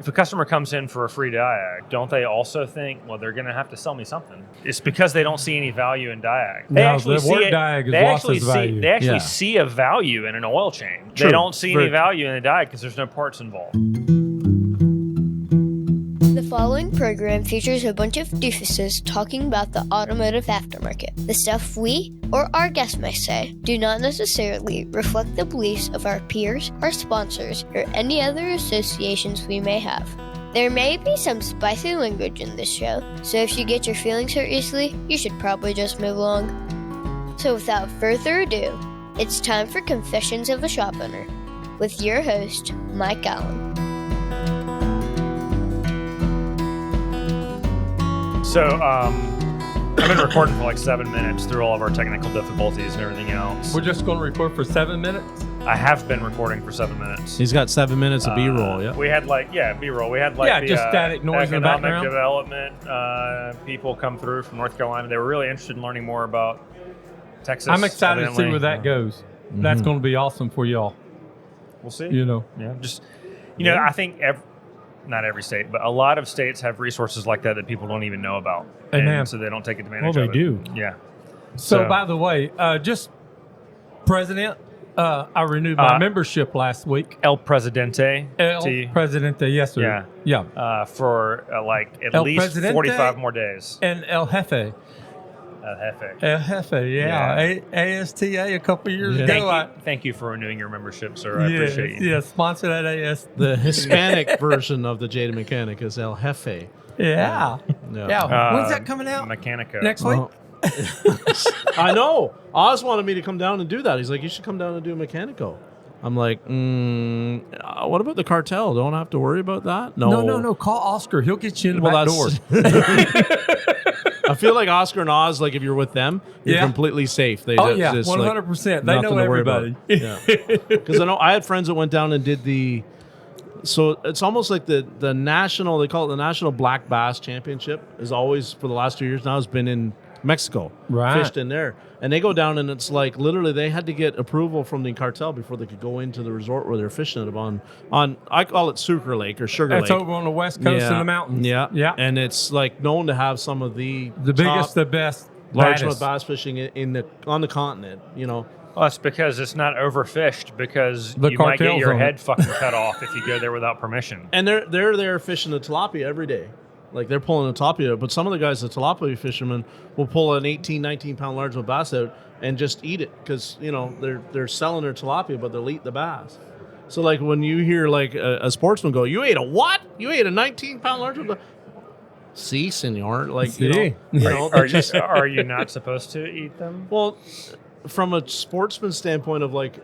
If a customer comes in for a free Diag, don't they also think, well, they're going to have to sell me something? It's because they don't see any value in Diag. They actually see a value in an oil change. True. They don't see any value in a Diag because there's no parts involved. The following program features a bunch of doofuses talking about the automotive aftermarket. The stuff we or our guests may say do not necessarily reflect the beliefs of our peers, our sponsors, or any other associations we may have. There may be some spicy language in this show, so if you get your feelings hurt easily, you should probably just move along. So without further ado, it's time for Confessions of a Shop Owner with your host, Mike Allen. So, I've been recording for like 7 minutes through all of our technical difficulties and everything else. We're just going to record for 7 minutes? I have been recording for 7 minutes. He's got 7 minutes of B-roll, We had B-roll. We had the just static noise in the economic background. development people come through from North Carolina. They were really interested in learning more about Texas. I'm excited to see where that goes. Mm-hmm. That's going to be awesome for y'all. We'll see. I think not every state, but a lot of states have resources like that people don't even know about. And so they don't take advantage of it. Well, they do. Yeah. So, by the way, just President, I renewed my membership last week. El Presidente. Presidente, yes, sir. Yeah. For at least Presidente 45 more days. And El Jefe. El Jefe, ASTA a couple years ago. Thank you for renewing your membership, sir. I appreciate you. Yeah, sponsor that AS. The Hispanic version of the Jada Mechanic is El Jefe. Yeah. When's that coming out? Mechanico. Next week? I know. Oz wanted me to come down and do that. He's like, you should come down and do Mechanico. I'm like, what about the cartel? Don't have to worry about that? No. Call Oscar. He'll get you in the back door. I feel like Oscar and Oz, like if you're with them, you're completely safe. 100%. They know everybody. Because I know I had friends that went down and did so it's almost like the national, they call it the National Black Bass Championship, is always, for the last 2 years now, has been in Mexico. Right. Fished in there. And they go down and it's like literally they had to get approval from the cartel before they could go into the resort where they're fishing it on I call it Sugar Lake or Sugar Lake. That's over on the west coast in the mountains. Yeah. And it's like known to have some of the biggest, the best largemouth bass fishing on the continent, Well, that's because it's not overfished because you might get your head fucking cut off if you go there without permission. And they're there fishing the tilapia every day. Like they're pulling the tilapia, but some of the guys, the tilapia fishermen, will pull an 18, 19-pound largemouth bass out and just eat it because, they're selling their tilapia, but they'll eat the bass. So like when you hear like a sportsman go, you ate a what? You ate a 19-pound largemouth? Si, senor. Like, are you not supposed to eat them? Well, from a sportsman standpoint of like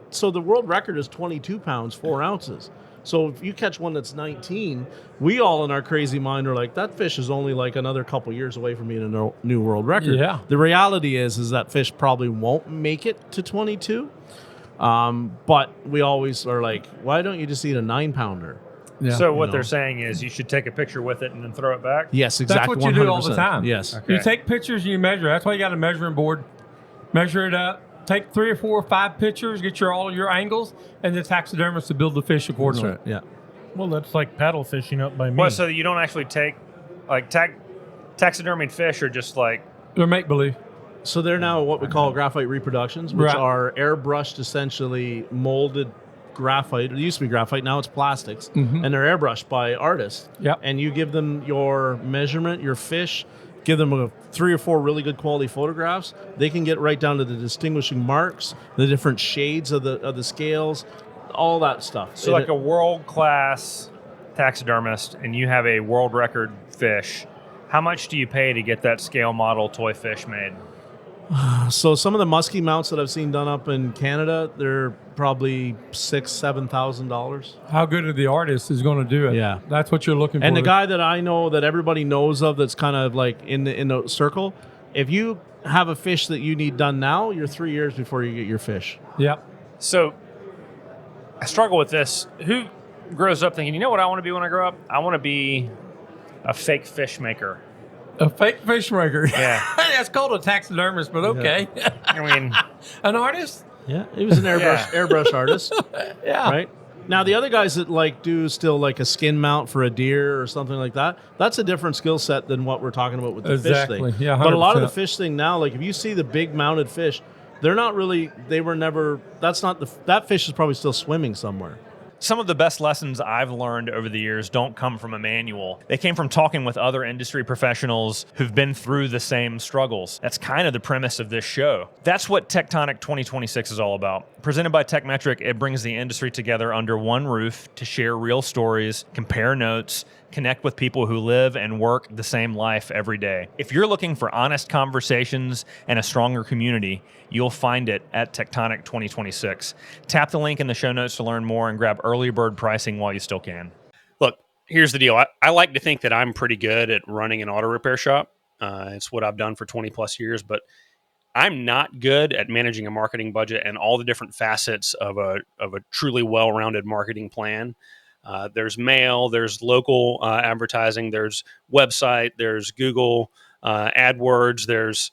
so the world record is 22 pounds, 4 ounces. So if you catch one that's 19, we all in our crazy mind are like, that fish is only like another couple years away from being a new world record. Yeah. The reality is that fish probably won't make it to 22. But we always are like, why don't you just eat a 9-pounder? Yeah. So what they're saying is you should take a picture with it and then throw it back? Yes, exactly. That's what you 100%. do all the time. Yes. Okay. You take pictures and you measure. That's why you got a measuring board. Measure it up. Take 3 or 4 or 5 pictures, get all your angles, and the taxidermist to build the fish accordingly. That's right. Yeah. Well, that's like paddle fishing up by me. Well, so you don't actually take taxidermied fish, or just like they're make believe. So they're now what we call graphite reproductions, which are airbrushed, essentially molded graphite. It used to be graphite, now it's plastics, and they're airbrushed by artists. Yep. And you give them your measurement, your fish. Give them 3 or 4 really good quality photographs. They can get right down to the distinguishing marks, the different shades of the scales, all that stuff. So like a world-class taxidermist, and you have a world record fish, how much do you pay to get that scale model toy fish made? So some of the muskie mounts that I've seen done up in Canada, they're probably $6,000-$7,000. How good are the artist is going to do it? Yeah, that's what you're looking for. And the guy that I know that everybody knows of, that's kind of like in the circle. If you have a fish that you need done now, you're 3 years before you get your fish. Yep. So I struggle with this. Who grows up thinking, you know what I want to be when I grow up? I want to be a fake fish maker. A fake fish maker. Yeah. That's called a taxidermist, but okay. Yeah. I mean, an artist? Yeah, he was an airbrush artist. Yeah. Right? Now, the other guys that like do still like a skin mount for a deer or something like that, that's a different skill set than what we're talking about with the fish thing. Yeah, but a lot of 100%. the fish thing now, like if you see the big mounted fish, they're not really, they were never, that's not the, that fish is probably still swimming somewhere. Some of the best lessons I've learned over the years don't come from a manual. They came from talking with other industry professionals who've been through the same struggles. That's kind of the premise of this show. That's what Tectonic 2026 is all about. Presented by Techmetric, it brings the industry together under one roof to share real stories, compare notes, connect with people who live and work the same life every day. If you're looking for honest conversations and a stronger community, you'll find it at Tectonic 2026. Tap the link in the show notes to learn more and grab early bird pricing while you still can. Look, here's the deal. I like to think that I'm pretty good at running an auto repair shop. It's what I've done for 20 plus years, but I'm not good at managing a marketing budget and all the different facets of a truly well-rounded marketing plan. There's mail, there's local advertising, there's website, there's Google AdWords, there's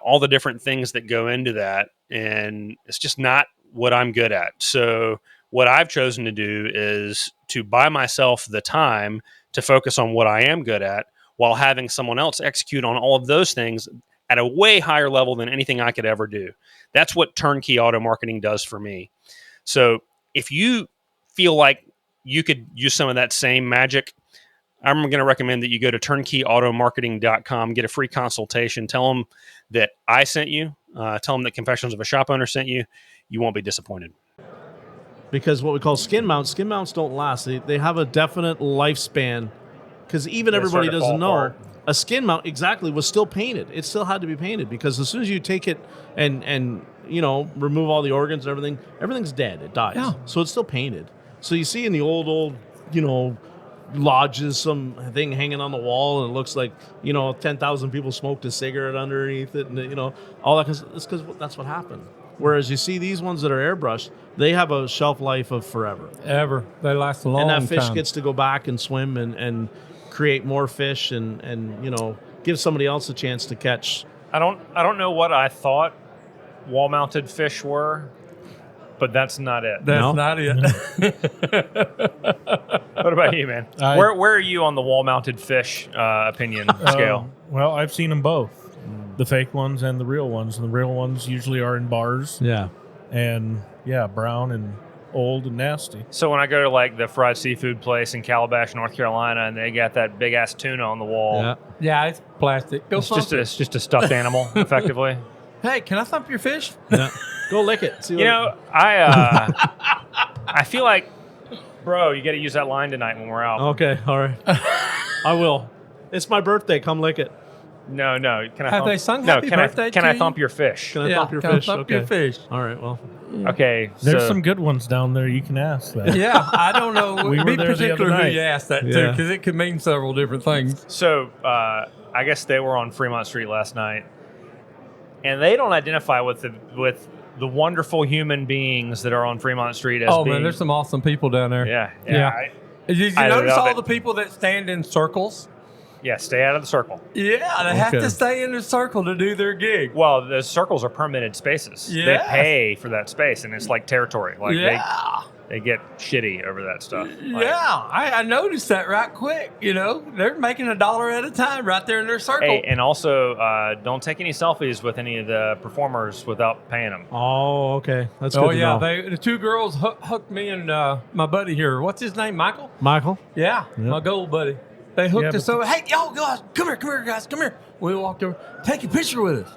all the different things that go into that, and it's just not what I'm good at. So what I've chosen to do is to buy myself the time to focus on what I am good at while having someone else execute on all of those things at a way higher level than anything I could ever do. That's what turnkey auto marketing does for me. So if you feel like you could use some of that same magic, I'm going to recommend that you go to turnkeyautomarketing.com, get a free consultation, tell them that I sent you, tell them that Confessions of a Shop Owner sent you. You won't be disappointed. Because what we call skin mounts don't last. They have a definite lifespan. Because even everybody doesn't know, a skin mount exactly was still painted. It still had to be painted because as soon as you take it and remove all the organs and everything, everything's dead. It dies. Yeah. So it's still painted. So you see in the old lodges some thing hanging on the wall and it looks like 10,000 people smoked a cigarette underneath it and all that. It's because that's what happened. Whereas you see these ones that are airbrushed, they have a shelf life of forever. They last a long time. And that fish gets to go back and swim and create more fish and give somebody else a chance to catch. I don't know what I thought wall-mounted fish were, but that's not it. That's not it. What about you, man? Where are you on the wall-mounted fish opinion scale? Well, I've seen them both. The fake ones and the real ones. And the real ones usually are in bars. Yeah. And, brown and old and nasty. So when I go to, like, the fried seafood place in Calabash, North Carolina, and they got that big-ass tuna on the wall. Yeah, it's plastic. It's just a stuffed animal, effectively. Hey, can I thump your fish? Yeah. Go lick it. See I feel like, bro, you got to use that line tonight when we're out. Okay, all right. I will. It's my birthday. Come lick it. No. Can I Have they sung happy birthday Can to I you? thump your fish? Can I thump your fish? Your fish. All right, well. Okay. There's some good ones down there. You can ask that. Yeah, I don't know. We were Be there the other particular who night. you asked that to, Yeah. because it could mean several different things. So I guess they were on Fremont Street last night, and they don't identify with the wonderful human beings that are on Fremont Street as being. Man, there's some awesome people down there. Yeah. Did you I notice love all it. the people that stand in circles? Yeah, stay out of the circle. Yeah, they have to stay in the circle to do their gig. Well, the circles are permitted spaces. Yeah. They pay for that space, and it's like territory. Like Yeah. they get shitty over that stuff. Like, Yeah, I noticed that right quick. They're making $1 at a time right there in their circle. Hey, and also don't take any selfies with any of the performers without paying them. Oh, okay. That's good to know. The two girls hooked me and my buddy here. What's his name? Michael? Michael? Yeah, my gold buddy. They hooked Yeah, us over. Hey, yo, guys, come here, guys, come here. We walked over. Take a picture with us.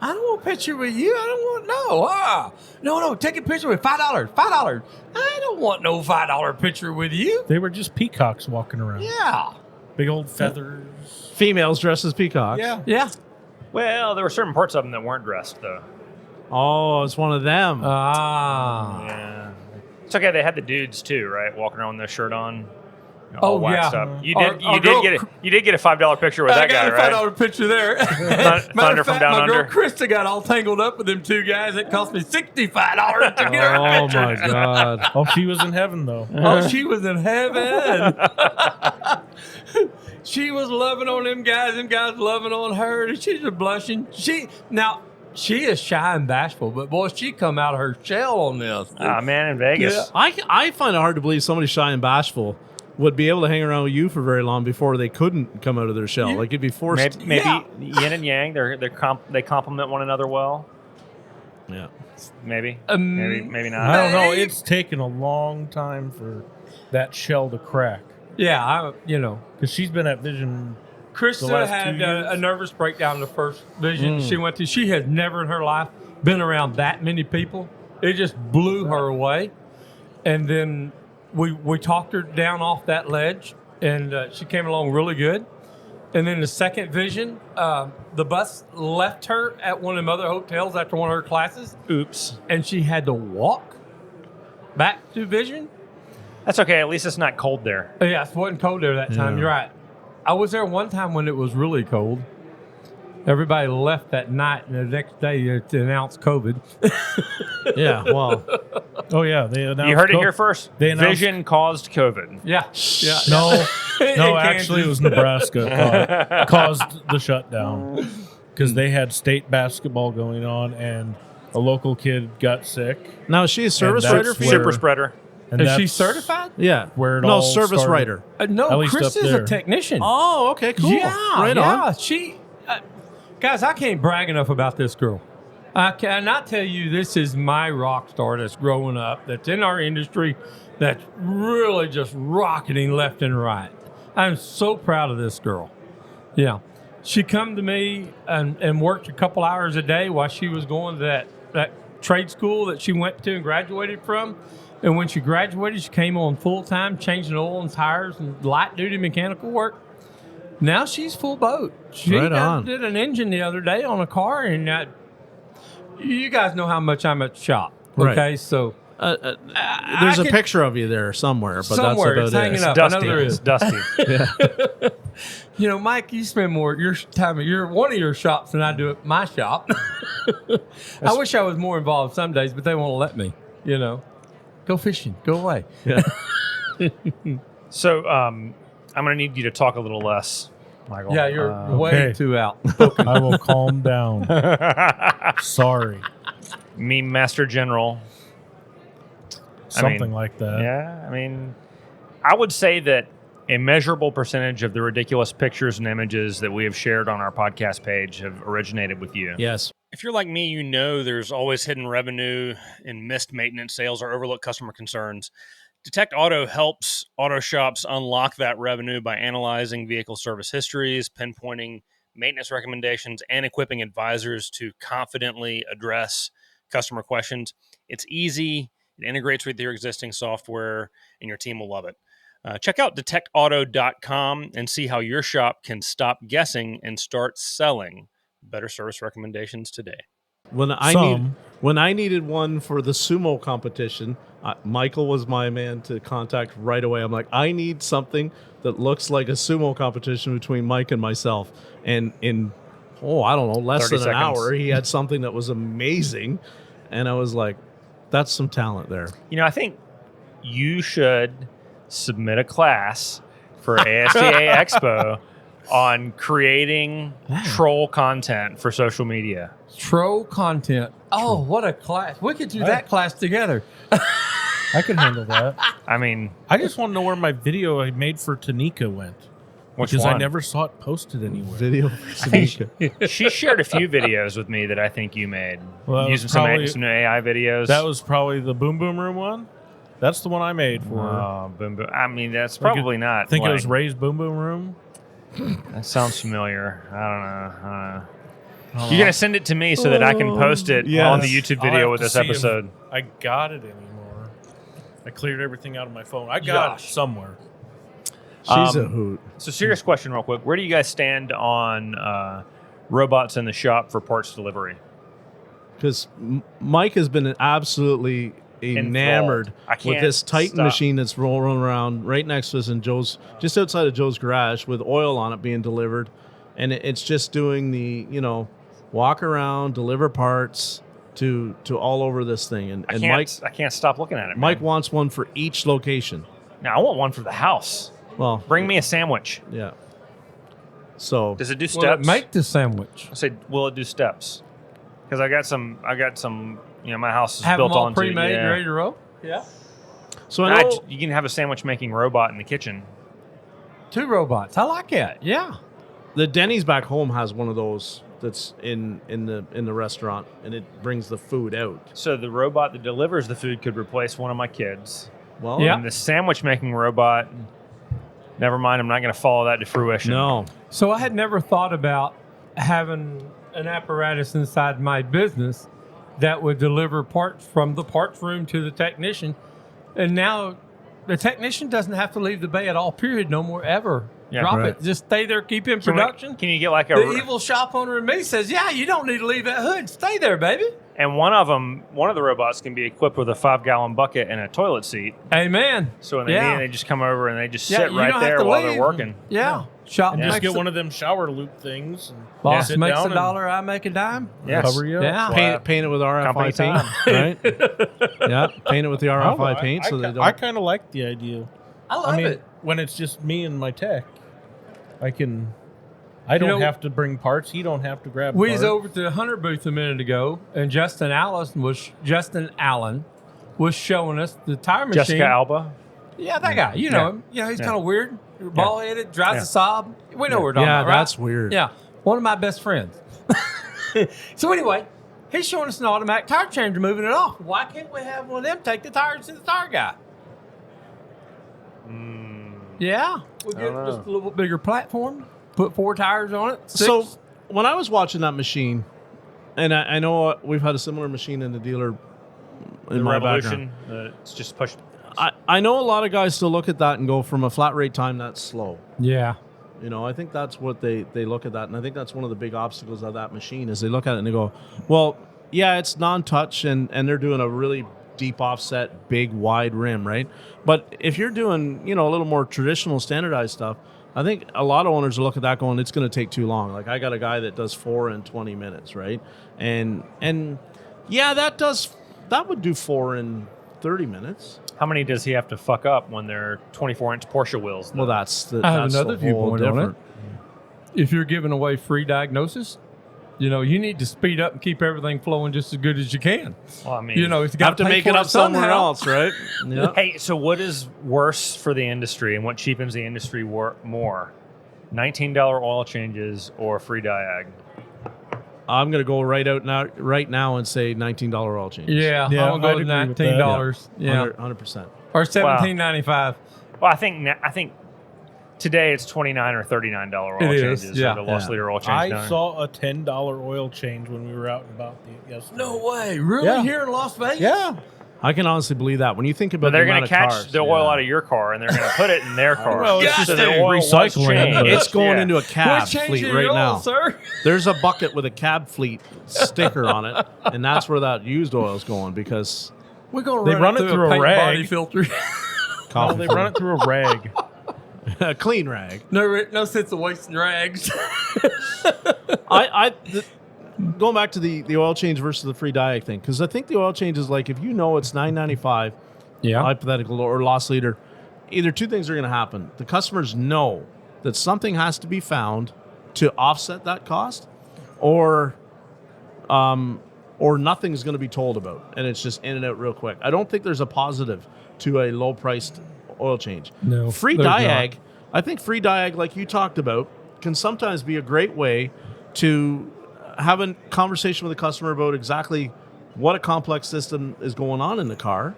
I don't want a picture with you. I don't want no. Take a picture with $5. $5. I don't want no $5 picture with you. They were just peacocks walking around. Yeah. Big old feathers. Females dressed as peacocks. Yeah. Well, there were certain parts of them that weren't dressed, though. Oh, it's one of them. Yeah. It's okay. They had the dudes, too, right? Walking around with their shirt on. All waxed up. You did get a $5 picture with that guy, right? I got a $5 picture there. Thunder from Down my Under. girl Krista got all tangled up with them two guys. It cost me $65 to get her a Oh, picture. my God. Oh, she was in heaven, though. Oh, she was in heaven. She was loving on them guys loving on her, and she's just blushing. Now, she is shy and bashful, but boy, she come out of her shell on this. Man, in Vegas. Yeah. I find it hard to believe somebody shy and bashful would be able to hang around with you for very long before they couldn't come out of their shell. Like it'd be forced. Maybe yin and yang. They complement one another well. Yeah. Maybe not. I don't know. It's taken a long time for that shell to crack. Yeah, Because she's been at Vision. Krista last had 2 years? a nervous breakdown the first vision she went to. She has never in her life been around that many people. It just blew her away. And then we talked her down off that ledge, and she came along really good. And then the second vision, the bus left her at one of them other hotels after one of her classes. Oops. And she had to walk back to vision. That's okay. At least it's not cold there. Yeah, it wasn't cold there that time. Yeah. You're right. I was there one time when it was really cold. Everybody left that night, and the next day to announce COVID. Yeah. Well. Oh, yeah. They announced You heard it here first. They announced- Vision caused COVID. Yeah. No, In actually, it was Nebraska caused the shutdown because they had state basketball going on, and a local kid got sick. Now is she a service And writer that's for you? where- Super spreader. And Is she that's certified? Yeah. Where it no, all service started. writer. No, At least up Krista's a there. technician. Oh, okay, cool. Yeah, Right on. She, guys, I can't brag enough about this girl. I cannot tell you this is my rock star that's growing up, that's in our industry, that's really just rocketing left and right. I'm so proud of this girl. Yeah. She come to me and worked a couple hours a day while she was going to that trade school that she went to and graduated from. And when she graduated, she came on full-time, changing oil and tires and light-duty mechanical work. Now she's full boat. She Right on. did an engine the other day on a car, and you guys know how much I'm at the shop. Right. Okay, so There's a picture of you there somewhere, but somewhere that's it's about hanging it. up. I know Dusty. there It's is. dusty. Mike, you spend more your time at one of your shops than I do at my shop. I wish I was more involved some days, but they won't let me. Go fishing. Go away. Yeah. So I'm going to need you to talk a little less, Michael. Yeah, you're way okay. too out. I will calm down. Sorry. Meme Master General. Something like that. Yeah, I would say that a measurable percentage of the ridiculous pictures and images that we have shared on our podcast page have originated with you. Yes. If you're like me, you know there's always hidden revenue in missed maintenance sales or overlooked customer concerns. Detect Auto helps auto shops unlock that revenue by analyzing vehicle service histories, pinpointing maintenance recommendations, and equipping advisors to confidently address customer questions. It's easy. It integrates with your existing software, and your team will love it. Check out detectauto.com and see how your shop can stop guessing and start selling better service recommendations today. When I needed one for the sumo competition, Michael was my man to contact right away. I'm like, I need something that looks like a sumo competition between Mike and myself. And in, less 30 than an seconds. hour, he had something that was amazing. And I was like, that's some talent there. I think you should submit a class for ASTA Expo on creating troll content for social media. Troll content. Oh, what a class. We could do that class together. I can handle that. I I just want to know where my video I made for Tanika went. Which Because I one? never saw it posted anywhere. Video for Sanika. She shared a few videos with me that I think you made. Well, that was using probably- some AI videos. That was probably the Boom Boom Room one. That's the one I made for her. Oh, boom, boom. That's Like probably not. I think it like- was Ray's Boom Boom Room. That sounds familiar. I don't know. You're going to send it to me so that I can post it Yes. on the YouTube I'll video have with to this see if episode. I got it anymore. I cleared everything out of my phone. I got it somewhere. She's a hoot. So, serious question, real quick. Where do you guys stand on robots in the shop for parts delivery? Because Mike has been absolutely enamored I with can't this Titan stop. machine that's rolling around right next to us in just outside of Joe's garage with oil on it being delivered. And it's just doing the, walk around, deliver parts to all over this thing. And I can't stop looking at it. Mike man. wants one for each location. Now, I want one for the house. Well, Bring me a sandwich. yeah. So Does it do Will it steps? make the sandwich? I said, will it do steps? Because I got some. My house is Have built them all on pre-made, ready to roll. Yeah. So I know You can have a sandwich making robot in the kitchen. 2 robots. I like that. Yeah. the Denny's back home has one of those that's in the restaurant, and it brings the food out. So the robot that delivers the food could replace one of my kids. Well, Yeah. And the sandwich making robot, never mind, I'm not going to follow that to fruition. no. So I had never thought about having an apparatus inside my business that would deliver parts from the parts room to the technician. And now the technician doesn't have to leave the bay at all, period, no more ever. Yeah. Drop Right. it. Just stay there, keep in Can we- production. Can you get like a... The evil shop owner in me says, yeah, you don't need to leave that hood. Stay there, baby. And one of the robots can be equipped with a 5-gallon bucket and a toilet seat. Amen. So when they Yeah. need it, they just come over and they just Yeah, sit you right don't have there to while leave. they're working. Yeah. Shop Just makes get a- one of them shower loop things. And Boss sit makes down a and dollar, I make a dime. Yes. Cover you up. Yeah. Paint it with Company RFI paint, right? Yeah, paint it with the RFI paint so they don't. I kind of like the idea. I love I mean, it. when it's just me and my tech, I don't know, have to bring parts. He don't have to grab We parts. was over to the Hunter booth a minute ago, and Justin Allen was showing us the tire machine. Jessica Alba. Yeah, that guy. You know Yeah. him. Yeah, he's Yeah. kind of weird, bald headed, drives Yeah. a Saab. We know what we're talking Yeah, about, right? that's weird. Yeah, one of my best friends. So anyway, he's showing us an automatic tire changer, moving it off. Why can't we have one of them take the tires to the tire guy? Yeah, we get know. just a little bit bigger platform. Put 4 tires on it. 6. So when I was watching that machine, and I know we've had a similar machine in the dealer in The my Revolution. background. It's just push. I know a lot of guys still look at that and go, from a flat rate time, that's slow. yeah, You know, I think that's what they look at that, and I think that's one of the big obstacles of that machine is they look at it and they go, well, yeah, it's non-touch, and they're doing a really deep offset, big, wide rim, right? But if you're doing, a little more traditional, standardized stuff, I think a lot of owners will look at that going, it's going to take too long. Like, I got a guy that does 4 in 20 minutes, right? And yeah, that would do 4 in 30 minutes. How many does he have to fuck up when they're 24-inch Porsche wheels? Well, that's I have that's another the whole viewpoint on it. different. If you're giving away free diagnosis, you need to speed up and keep everything flowing just as good as you can. Well, I mean, It's got Have to make it up somewhere else, right? Yeah. Hey, so what is worse for the industry and what cheapens the industry more? $19 oil changes or free Diag? I'm going to go right now and say $19 oil changes. Yeah, I'm gonna go I'd with agree with that. $19. Yeah, 100%. or $17.95. Well, I think today it's $29 or $39 oil It is, changes. yeah. Or the lost Yeah. leader oil change. I down. saw a $10 oil change when we were out and about yesterday. No way, really? Yeah. Here in Las Vegas? Yeah. I can honestly believe that. When you think about But they're going to catch the oil out of your car and they're going to put it in their car. Well, it's So just the oil was recycling. changed. It's going Yeah. into a cab We're changing fleet your right oil, now. sir. There's a bucket with a cab fleet sticker on it, and that's where that used oil is going because We're gonna They run it through a paint rag. body filter. Oh, coffee they run it through a rag. a clean rag. no sense of wasting rags. Going back to the oil change versus the free Diag thing, because I think the oil change is like, if you know it's $9.95, Yeah. hypothetical or loss leader, either two things are going to happen. The customers know that something has to be found to offset that cost, or nothing's going to be told about, and it's just in and out real quick. I don't think there's a positive to a low-priced oil change. No, Free there's Diag, not. I think free Diag, like you talked about, can sometimes be a great way to have a conversation with a customer about exactly what a complex system is going on in the car,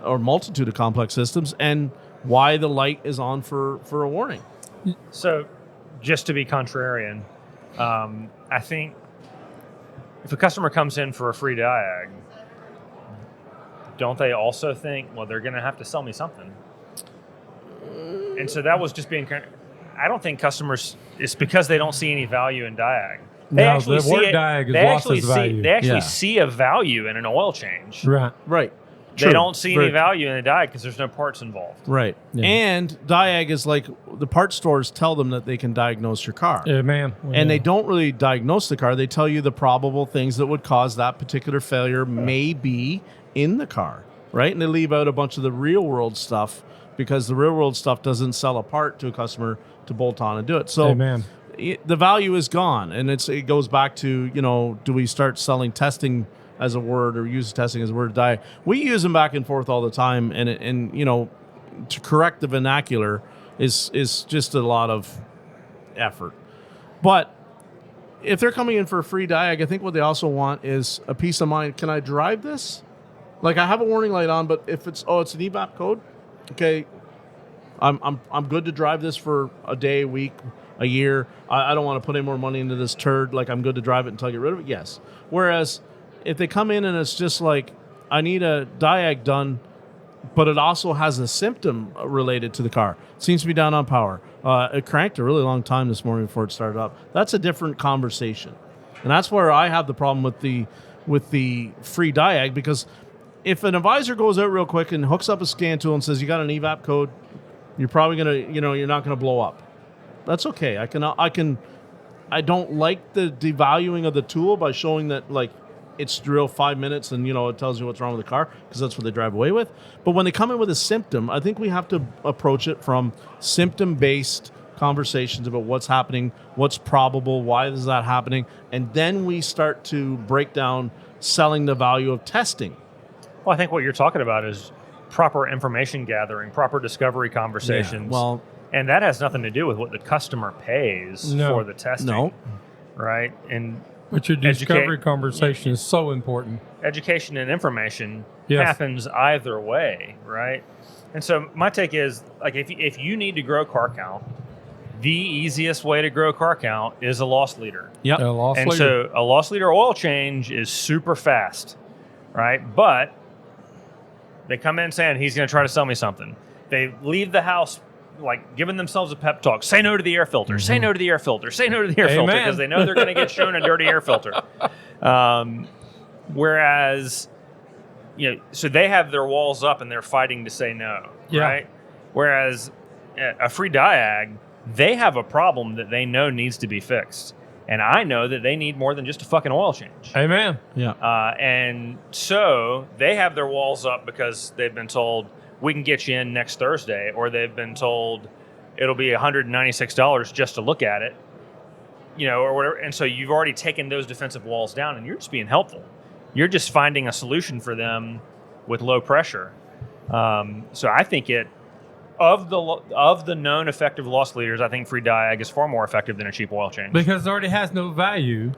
or multitude of complex systems, and why the light is on for a warning. So, just to be contrarian, I think if a customer comes in for a free Diag, don't they also think, well, they're going to have to sell me something? And so that was just being. I don't think customers. It's because they don't see any value in Diag. They No, actually the see word it. Diag has They lost actually its see. value. They actually Yeah. see a value in an oil change. Right. Right. They True. don't see Very any value in a Diag because there's no parts involved. Right. Yeah. And Diag is like, the parts stores tell them that they can diagnose your car. Yeah, man. And they don't really diagnose the car. They tell you the probable things that would cause that particular failure may be in the car, right? And they leave out a bunch of the real world stuff because the real world stuff doesn't sell a part to a customer to bolt on and do it. So Amen. the value is gone, and it goes back to, do we start selling testing as a word or use testing as a word? We use them back and forth all the time, and to correct the vernacular is just a lot of effort. But if they're coming in for a free Diag, I think what they also want is a peace of mind. Can I drive this? Like, I have a warning light on, but if it's an EVAP code, okay, I'm good to drive this for a day, a week, a year. I don't want to put any more money into this turd. Like, I'm good to drive it until I get rid of it. Yes. Whereas if they come in and it's just like, I need a Diag done, but it also has a symptom related to the car. It seems to be down on power. It cranked a really long time this morning before it started up. That's a different conversation. And that's where I have the problem with the free Diag, because if an advisor goes out real quick and hooks up a scan tool and says, you got an EVAP code, you're probably going to, you're not going to blow up. That's okay. I don't like the devaluing of the tool by showing that, like, it's drill 5 minutes and, it tells you what's wrong with the car, because that's what they drive away with. But when they come in with a symptom, I think we have to approach it from symptom-based conversations about what's happening, what's probable, why is that happening, and then we start to break down selling the value of testing. Well, I think what you're talking about is proper information gathering, proper discovery conversations. Yeah, well, and that has nothing to do with what the customer pays for the testing. No. Right? And but your discovery conversation is so important. Education and information happens either way, right? And so my take is, like, if you need to grow car count, the easiest way to grow car count is a loss leader. Yep. So a loss leader oil change is super fast, right? But they come in saying he's going to try to sell me something. They leave the house like giving themselves a pep talk. Say no to the air filter. Say no to the air filter. Say no to the air filter, because they know they're going to get shown a dirty air filter. Whereas, so they have their walls up and they're fighting to say no, right? Whereas a free Diag, they have a problem that they know needs to be fixed. And I know that they need more than just a fucking oil change. Amen. Yeah. And so they have their walls up because they've been told, we can get you in next Thursday, or they've been told it'll be $196 just to look at it, or whatever. And so you've already taken those defensive walls down, and you're just being helpful. You're just finding a solution for them with low pressure. So I think of the known effective loss leaders, I think free Diag is far more effective than a cheap oil change. Because it already has no value.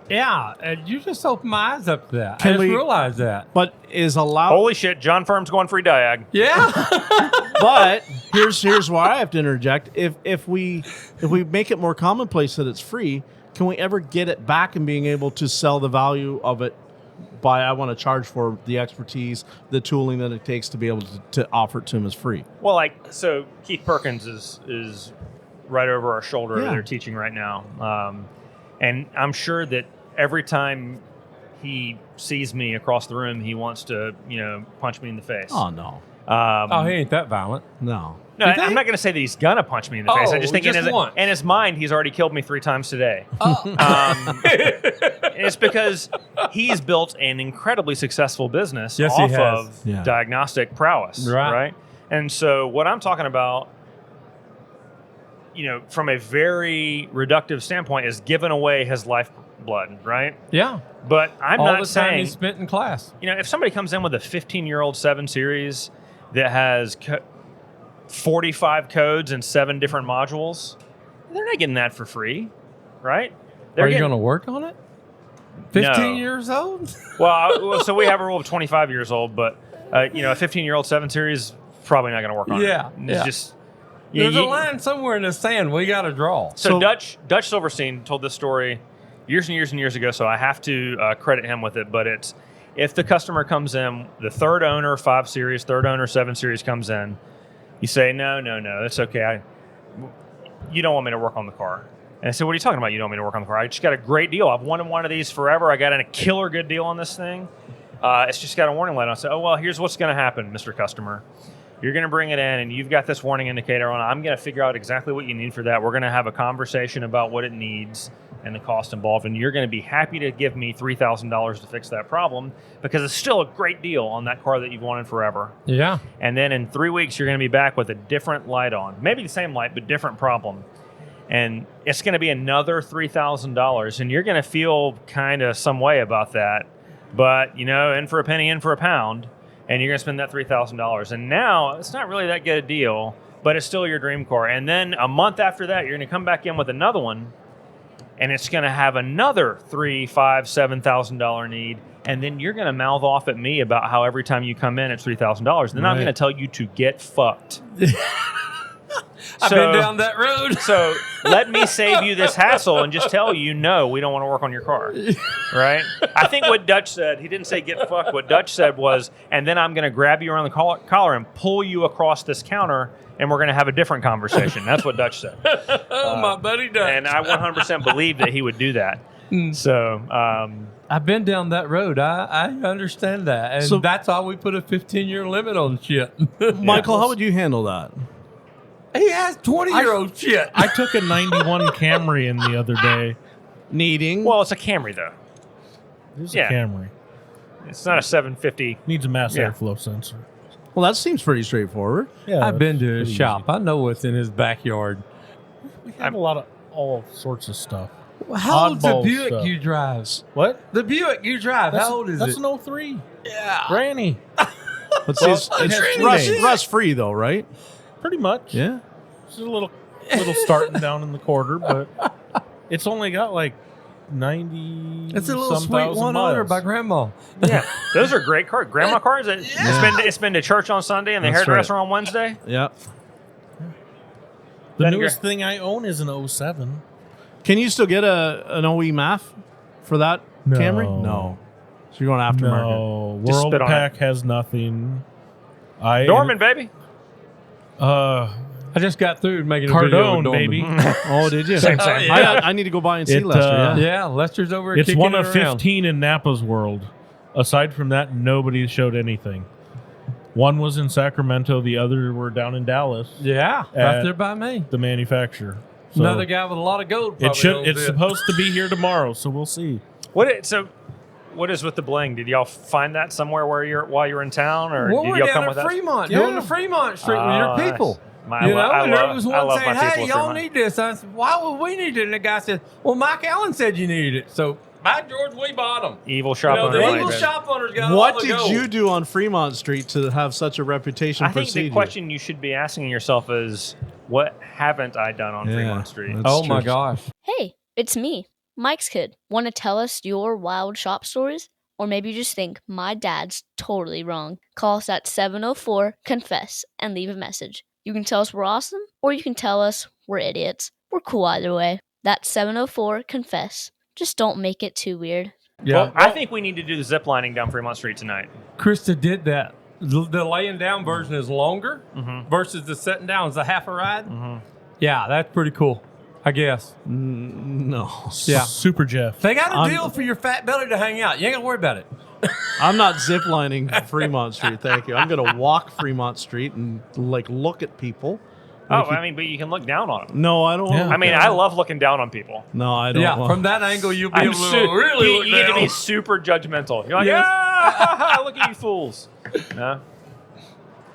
Yeah, and you just opened my eyes up to that. I just realized that. But is allowed. Holy shit, John Firm's going free Diag. Yeah. But here's why I have to interject. If we make it more commonplace that it's free, can we ever get it back in being able to sell the value of it by, I want to charge for the expertise, the tooling that it takes to be able to offer it to them as free? Well, so Keith Perkins is right over our shoulder. Yeah. They're teaching right now. And I'm sure that every time he sees me across the room, he wants to, punch me in the face. Oh, no. He ain't that violent. No. No, I'm not going to say that he's going to punch me in the face. I just think in his mind, he's already killed me 3 times today. It's because he's built an incredibly successful business off of diagnostic prowess, right? And so what I'm talking about, from a very reductive standpoint, is giving away his lifeblood, right? Yeah. But I'm all not the saying time he spent in class. If somebody comes in with a 15-year-old 7 Series that has 45 codes and 7 different modules, they're not getting that for free, right? Are you going to work on it? 15 years old? Well, so we have a rule of 25 years old, but a 15-year-old 7 Series probably not going to work on it. It's just. There's a line somewhere in the sand we got to draw. So Dutch Silverstein told this story years and years and years ago, so I have to credit him with it. But it's, if the customer comes in, the third owner 5 Series, third owner 7 Series comes in, you say, no, that's okay. You don't want me to work on the car. And I said, what are you talking about? You don't want me to work on the car? I just got a great deal. I've wanted one of these forever. I got a killer good deal on this thing. It's just got a warning light on it. I said, well, here's what's going to happen, Mr. Customer. You're going to bring it in, and you've got this warning indicator on. I'm going to figure out exactly what you need for that. We're going to have a conversation about what it needs and the cost involved, and you're going to be happy to give me $3,000 to fix that problem, because it's still a great deal on that car that you've wanted forever. Yeah. And then in 3 weeks, you're going to be back with a different light on. Maybe the same light, but different problem. and it's going to be another $3,000, and you're going to feel kind of some way about that. But, in for a penny, in for a pound, and you're going to spend that $3,000. And now it's not really that good a deal, but it's still your dream car. And then a month after that, you're going to come back in with another one, and it's going to have another $3,000, $5,000, $7,000 need. And then you're going to mouth off at me about how every time you come in, it's $3,000. Then I'm going to tell you to get fucked. I've been down that road. So let me save you this hassle and just tell you, no, we don't want to work on your car. Right? I think what Dutch said, he didn't say get fucked. What Dutch said was, and then I'm going to grab you around the collar and pull you across this counter, and we're going to have a different conversation. That's what Dutch said. My buddy Dutch. And I 100% believe that he would do that. So I've been down that road. I understand that. And So- that's why we put a 15-year limit on shit. Michael, how would you handle that? He has 20-year-old shit. I took a 91 Camry in the other day. Needing. well, it's a Camry, though. It's Yeah. a Camry. It's not a 750. Needs a mass Yeah. airflow sensor. Well, that seems pretty straightforward. Yeah, I've been to his pretty shop. I know what's in his backyard. easy. We have a lot of all sorts of stuff. How old's the Oddball Buick stuff. you drive? What? The Buick you drive, how old is that's it? an 03. Yeah. Granny. But see, it's Trinity. rust free though, right? Pretty much. Yeah. It's a little starting down in the quarter, but it's only got like 90. It's a little some sweet thousand one owner miles. by Grandma. Yeah, those are great cars. Grandma cars. It's been to church on Sunday and the That's hairdresser right. on Wednesday. Yeah. The Then newest thing I own is an 07. Can you still get an OE MAF for that No. Camry? No. So you're going aftermarket. No, Just World spit on Pack has nothing. Norman, baby. I just got through making a video with Cardone, Norman. baby. Oh, did you? Same. I need to go by and see It, Lester. Yeah. Yeah, Lester's over It's kicking one it of around. 15 in Napa's world. Aside from that, nobody showed anything. One was in Sacramento. The other were down in Dallas. Yeah, right At there by me. the manufacturer. So Another guy with a lot of gold. It probably should. owns It's it. supposed to be here tomorrow, so we'll see. What is with the bling? Did y'all find that somewhere while you're in town, or Well, did we're y'all come down with at that? Fremont, Yeah. doing the Fremont Street with your Nice. people. I You know, love- and there was I one love saying, my people hey, at y'all Fremont. need this. I said, why would we need it? And the guy said, well, Mike Allen said you needed it. So, by George, we bought them. Evil shop You know, owner. the money, evil baby. shop owners got all What the did gold. you do on Fremont Street to have such a reputation I think precede the question you should be asking yourself is, what haven't I done on Yeah, Fremont Street? that's Oh, my true. gosh. Hey, it's me, Mike's kid. Want to tell us your wild shop stories? Or maybe you just think my dad's totally wrong. Call us at 704-CONFESS and leave a message. You can tell us we're awesome, or you can tell us we're idiots. We're cool either way. That's 704-CONFESS. Just don't make it too weird. Yeah. Well, I think we need to do the zip lining down Fremont Street tonight. Krista did that. The laying down version is longer Mm-hmm. versus the sitting down is a half a ride. Yeah, that's pretty cool, I guess. No. Yeah. Super Jeff. They got a I'm- deal for your fat belly to hang out. You ain't got to worry about it. I'm not ziplining Fremont Street, thank you. I'm going to walk Fremont Street and look at people. Oh, I mean, but you can look down on them. No, I don't want Yeah. to. I mean, I love looking down on people. No, I don't Yeah, want from that angle, you'll be able to su- really you, look you get to down. be super judgmental. You're like, Yes. ah, look at you fools. No.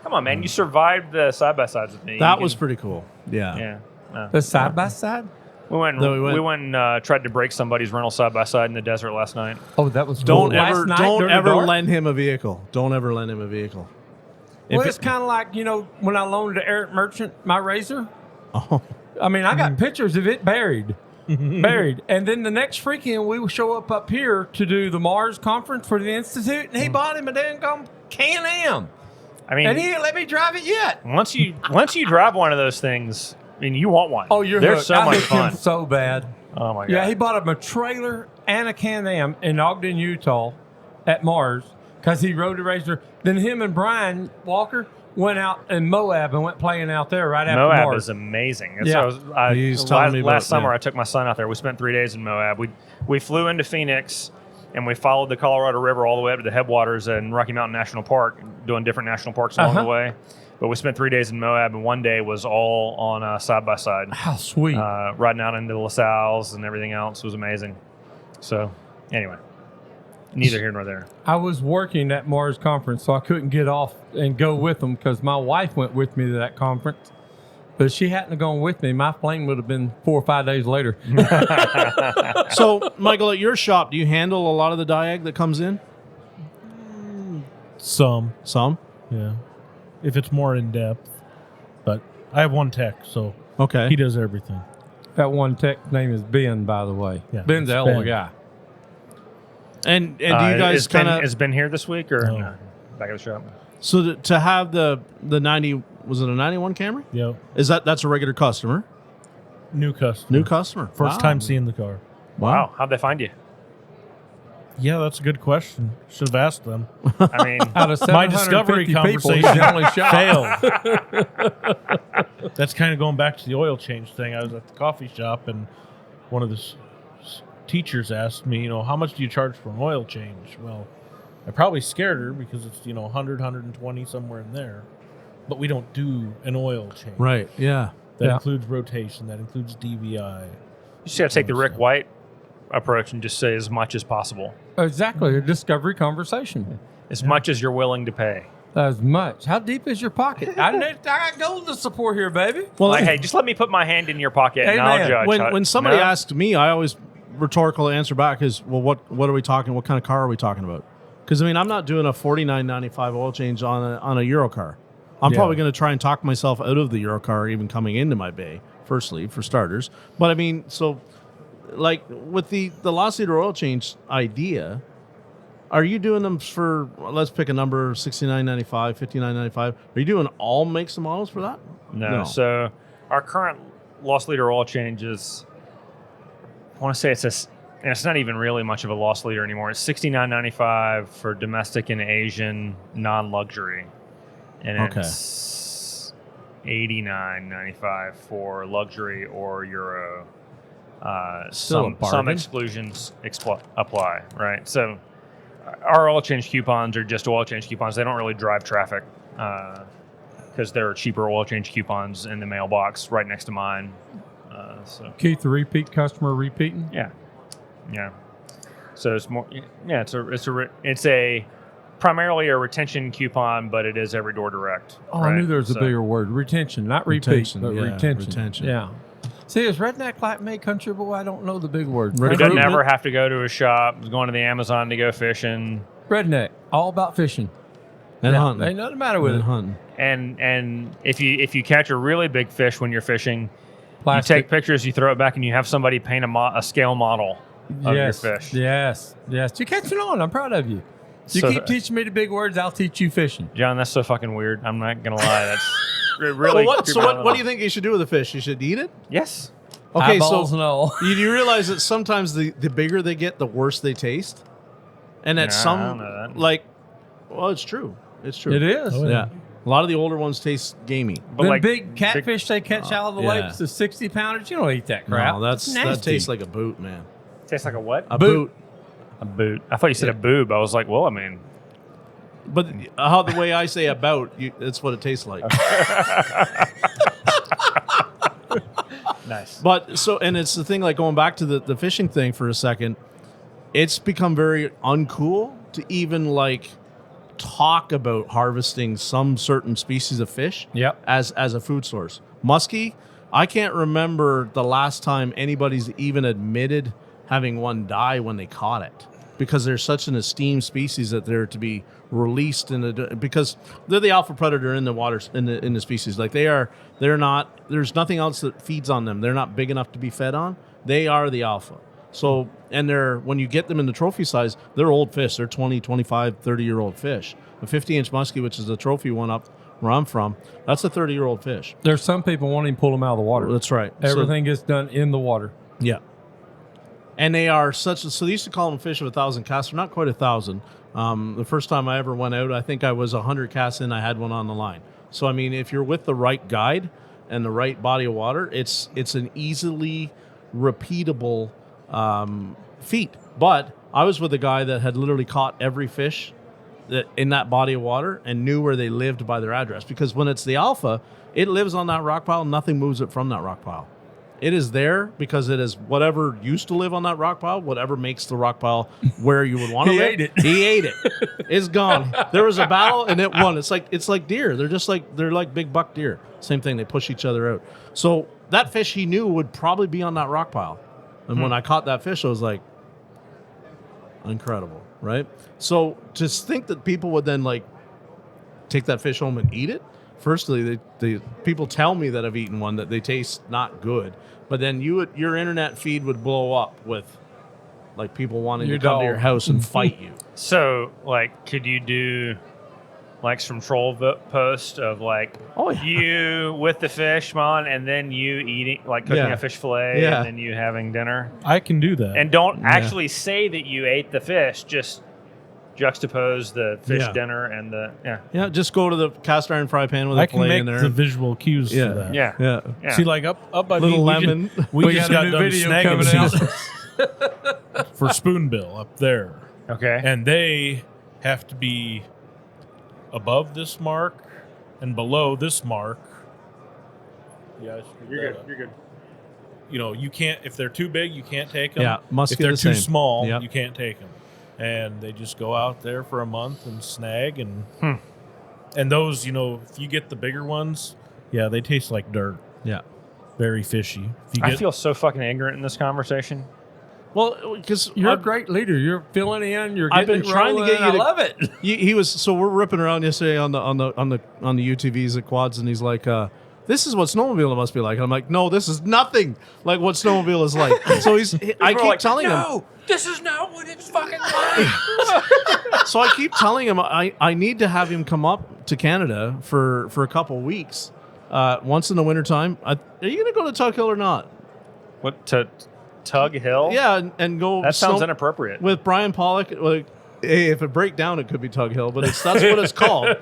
Come on, man. You survived the side-by-sides with me. That You was can- pretty cool. Yeah. Yeah. No. The side by side? We went, No, we we went- went and tried to break somebody's rental side-by-side in the desert last night. Oh, that was Don't cool. ever, Last night don't during the ever dark? lend him a vehicle. Don't ever lend him a vehicle. Well, If it's kind of like, when I loaned to Eric Merchant my razor. Oh. I mean, I got pictures of it buried. Buried. And then the next freaking, we will show up here to do the Mars conference for the Institute, and he bought him a dang Can-Am. I mean, And he ain't let me drive it yet. once you drive one of those things, I mean, you want one. Oh, you're They're hooked. so I much hooked him fun. so bad. Oh my god. Yeah, he bought him a trailer and a Can-Am in Ogden, Utah at Mars because he rode the razor. Then him and Brian Walker went out in Moab and went playing out there right after Moab Mars. is amazing. That's Yeah. what I was, He's telling me about- last summer yeah. I took my son out there. We spent 3 days in Moab. We flew into Phoenix and we followed the Colorado River all the way up to the headwaters in Rocky Mountain National Park, doing different national parks along the way. But we spent 3 days in Moab, and one day was all on side by side, How sweet. riding out into the LaSalle's and everything else. It was amazing. So, anyway, neither here nor there. I was working at Mars conference, so I couldn't get off and go with them because my wife went with me to that conference. But if she hadn't have gone with me, my plane would have been 4 or 5 days later. So, Michael, at your shop, do you handle a lot of the Diag that comes in? Some, Some? yeah. If it's more in depth. But I have one tech, so Okay. he does everything. That one tech name is Ben, by the way. Yeah, Ben's a it's hell of a Ben. guy. And do you guys kind of... has been here this week or No. no? Back at the shop? So to have the 90... Was it a 91 Camry? Yep. That's a regular customer? New customer. New customer. First Wow. time seeing the car. Wow. How'd they find you? Yeah, that's a good question. Should have asked them. I mean, Out of My discovery 750 people, conversation he's the only shop. failed. That's kind of going back to the oil change thing. I was at the coffee shop, and one of the teachers asked me, how much do you charge for an oil change? Well, I probably scared her because it's, 100, 120, somewhere in there. But we don't do an oil change. Right, yeah. That includes rotation. That includes DVI. you just got to take the Rick White approach and just say as much as possible, Exactly. A discovery conversation. as much as you're willing to pay. As much. How deep is your pocket? I got gold to support here, baby. Well, Like, hey, just let me put my hand in your pocket and I'll Amen. judge. when somebody No? asks me, I always rhetorical answer back is, well, what are we talking? What kind of car are we talking about? Because I'm not doing a $49.95 oil change on a Euro car. I'm probably going to try and talk myself out of the Euro car even coming into my bay. Firstly, for starters, but so like with the loss leader oil change idea, are you doing them for, let's pick a number, $69.95, $59.95? Are you doing all makes and models for that? No. So our current loss leader oil change is, I want to say and it's not even really much of a loss leader anymore. It's $69.95 for domestic and Asian non-luxury, and it's $89.95 for luxury or Euro. Still a Some bargain. exclusions apply, right? So our oil change coupons are just oil change coupons. They don't really drive traffic because there are cheaper oil change coupons in the mailbox right next to mine. So Keith, the repeat customer repeating. yeah. So it's more. Yeah, it's a primarily a retention coupon, but it is every door direct. Oh, right? I knew there was a So- bigger word. Retention, not repeat, Retention, but yeah, retention. retention. Yeah. See, is redneck like me, country boy? I don't know the big word. He doesn't Recruitment. ever have to go to a shop. He's going to the Amazon to go fishing. Redneck, all about fishing. And Yeah, hunting. Ain't nothing the matter with And it. hunting. And if you catch a really big fish when you're fishing, Plastic. you take pictures, you throw it back, and you have somebody paint a scale model of your fish. Yes, yes. You're catching on. I'm proud of you. You So- keep teaching me the big words, I'll teach you fishing. John, that's so fucking weird. I'm not gonna lie. That's really. What do you think you should do with a fish? You should eat it? Yes. Okay, Eyeballs so and all. you realize that sometimes the bigger they get, the worse they taste? And at Nah, I some, don't know that. well, it's true. It's true. It is. Oh, Yeah. A lot of the older ones taste gamey. But Them like big catfish they catch out of the yeah. lakes, the 60 pounders, you don't eat that crap. No, It's that nasty. tastes like a boot, man. tastes like a what? A boot. A boot. I thought you said a boob. I was like, well, I mean, But how the way I say about, that's what it tastes like. nice. But and it's the thing, like going back to the fishing thing for a second, it's become very uncool to even talk about harvesting some certain species of fish Yep. as a food source. Muskie, I can't remember the last time anybody's even admitted having one die when they caught it, because they're such an esteemed species that they're to be released because they're the alpha predator in the waters in the species. They're not. There's nothing else that feeds on them. They're not big enough to be fed on. They are the alpha. So, and when you get them in the trophy size, they're old fish. They're 20, 25, 30-year-old fish. A 50-inch muskie, which is the trophy one up where I'm from, that's a 30-year-old fish. There's some people wanting to pull them out of the water. That's right. Everything gets done in the water. Yeah. And they are so they used to call them fish of 1,000 casts. They're not quite 1,000. The first time I ever went out, I think I was 100 casts in. I had one on the line. So, I mean, if you're with the right guide and the right body of water, it's an easily repeatable feat. But I was with a guy that had literally caught every fish in that body of water and knew where they lived by their address. Because when it's the alpha, it lives on that rock pile. Nothing moves it from that rock pile. It is there because it is whatever used to live on that rock pile, whatever makes the rock pile where you would want to live. ate it. He ate it. It's gone. There was a battle and it won. It's like deer. They're like big buck deer. Same thing. They push each other out. So that fish he knew would probably be on that rock pile. And when I caught that fish, I was like, incredible, right? So to think that people would then like take that fish home and eat it. Firstly, they people tell me that I've eaten one that they taste not good, but then your internet feed would blow up with like people wanting to come to your house and fight you. So, like, could you do like some troll post of like you with the fish, man, and then you eating like cooking a fish fillet and then you having dinner? I can do that. And don't actually say that you ate the fish, just juxtapose the fish dinner and the just go to the cast iron fry pan with a I can fillet make in there. the visual cues for that. Yeah. See, like up by Little me, lemon. We just got a got new done video snagging coming out. season for spoonbill up there, Okay. and they have to be above this mark and below this mark. Yeah, You're good. You're good. You know, you can't if they're too big, you can't take them. Yeah, must if be they're the too same. small, Yep. you can't take them. And they just go out there for a month and snag and those, you know, if you get the bigger ones, they taste like dirt. Yeah. Very fishy. If you I get, feel so fucking ignorant in this conversation. Well, because You're a great leader. You're filling in. You're I've getting been trying to rolling, get you I to- love it. he was so we're ripping around yesterday on the UTVs at quads, and he's like, "This is what snowmobile must be like." And I'm like, "No, this is nothing like what snowmobile is like." So I keep telling him, this is not what it's fucking like. so I keep telling him I need to have him come up to Canada for a couple weeks, once in the wintertime. Are you going to go to Tug Hill or not? What to Tug Hill? Yeah, and go. That sounds inappropriate. With Brian Pollock, like, hey, if it break down, it could be Tug Hill, but that's what it's called.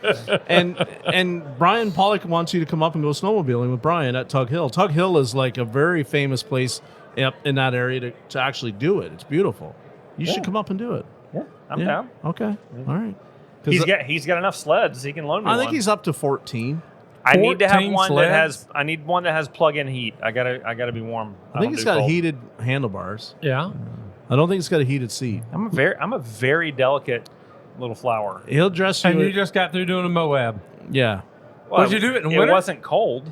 And Brian Pollock wants you to come up and go snowmobiling with Brian at Tug Hill. Tug Hill is like a very famous place in that area to actually do it. It's beautiful. You should come up and do it. Yeah, I'm down. Okay, all right. He's got enough sleds. He can loan me I think one. he's up to 14. I need to have 14 one sleds? that has. I need one that has plug-in heat. I gotta be warm. I think don't it's do got cold. heated handlebars. Yeah. I don't think it's got a heated seat. I'm a very delicate little flower. He'll dress you. And you just got through doing a Moab. Yeah. Well, Would you do it in It winter? wasn't cold.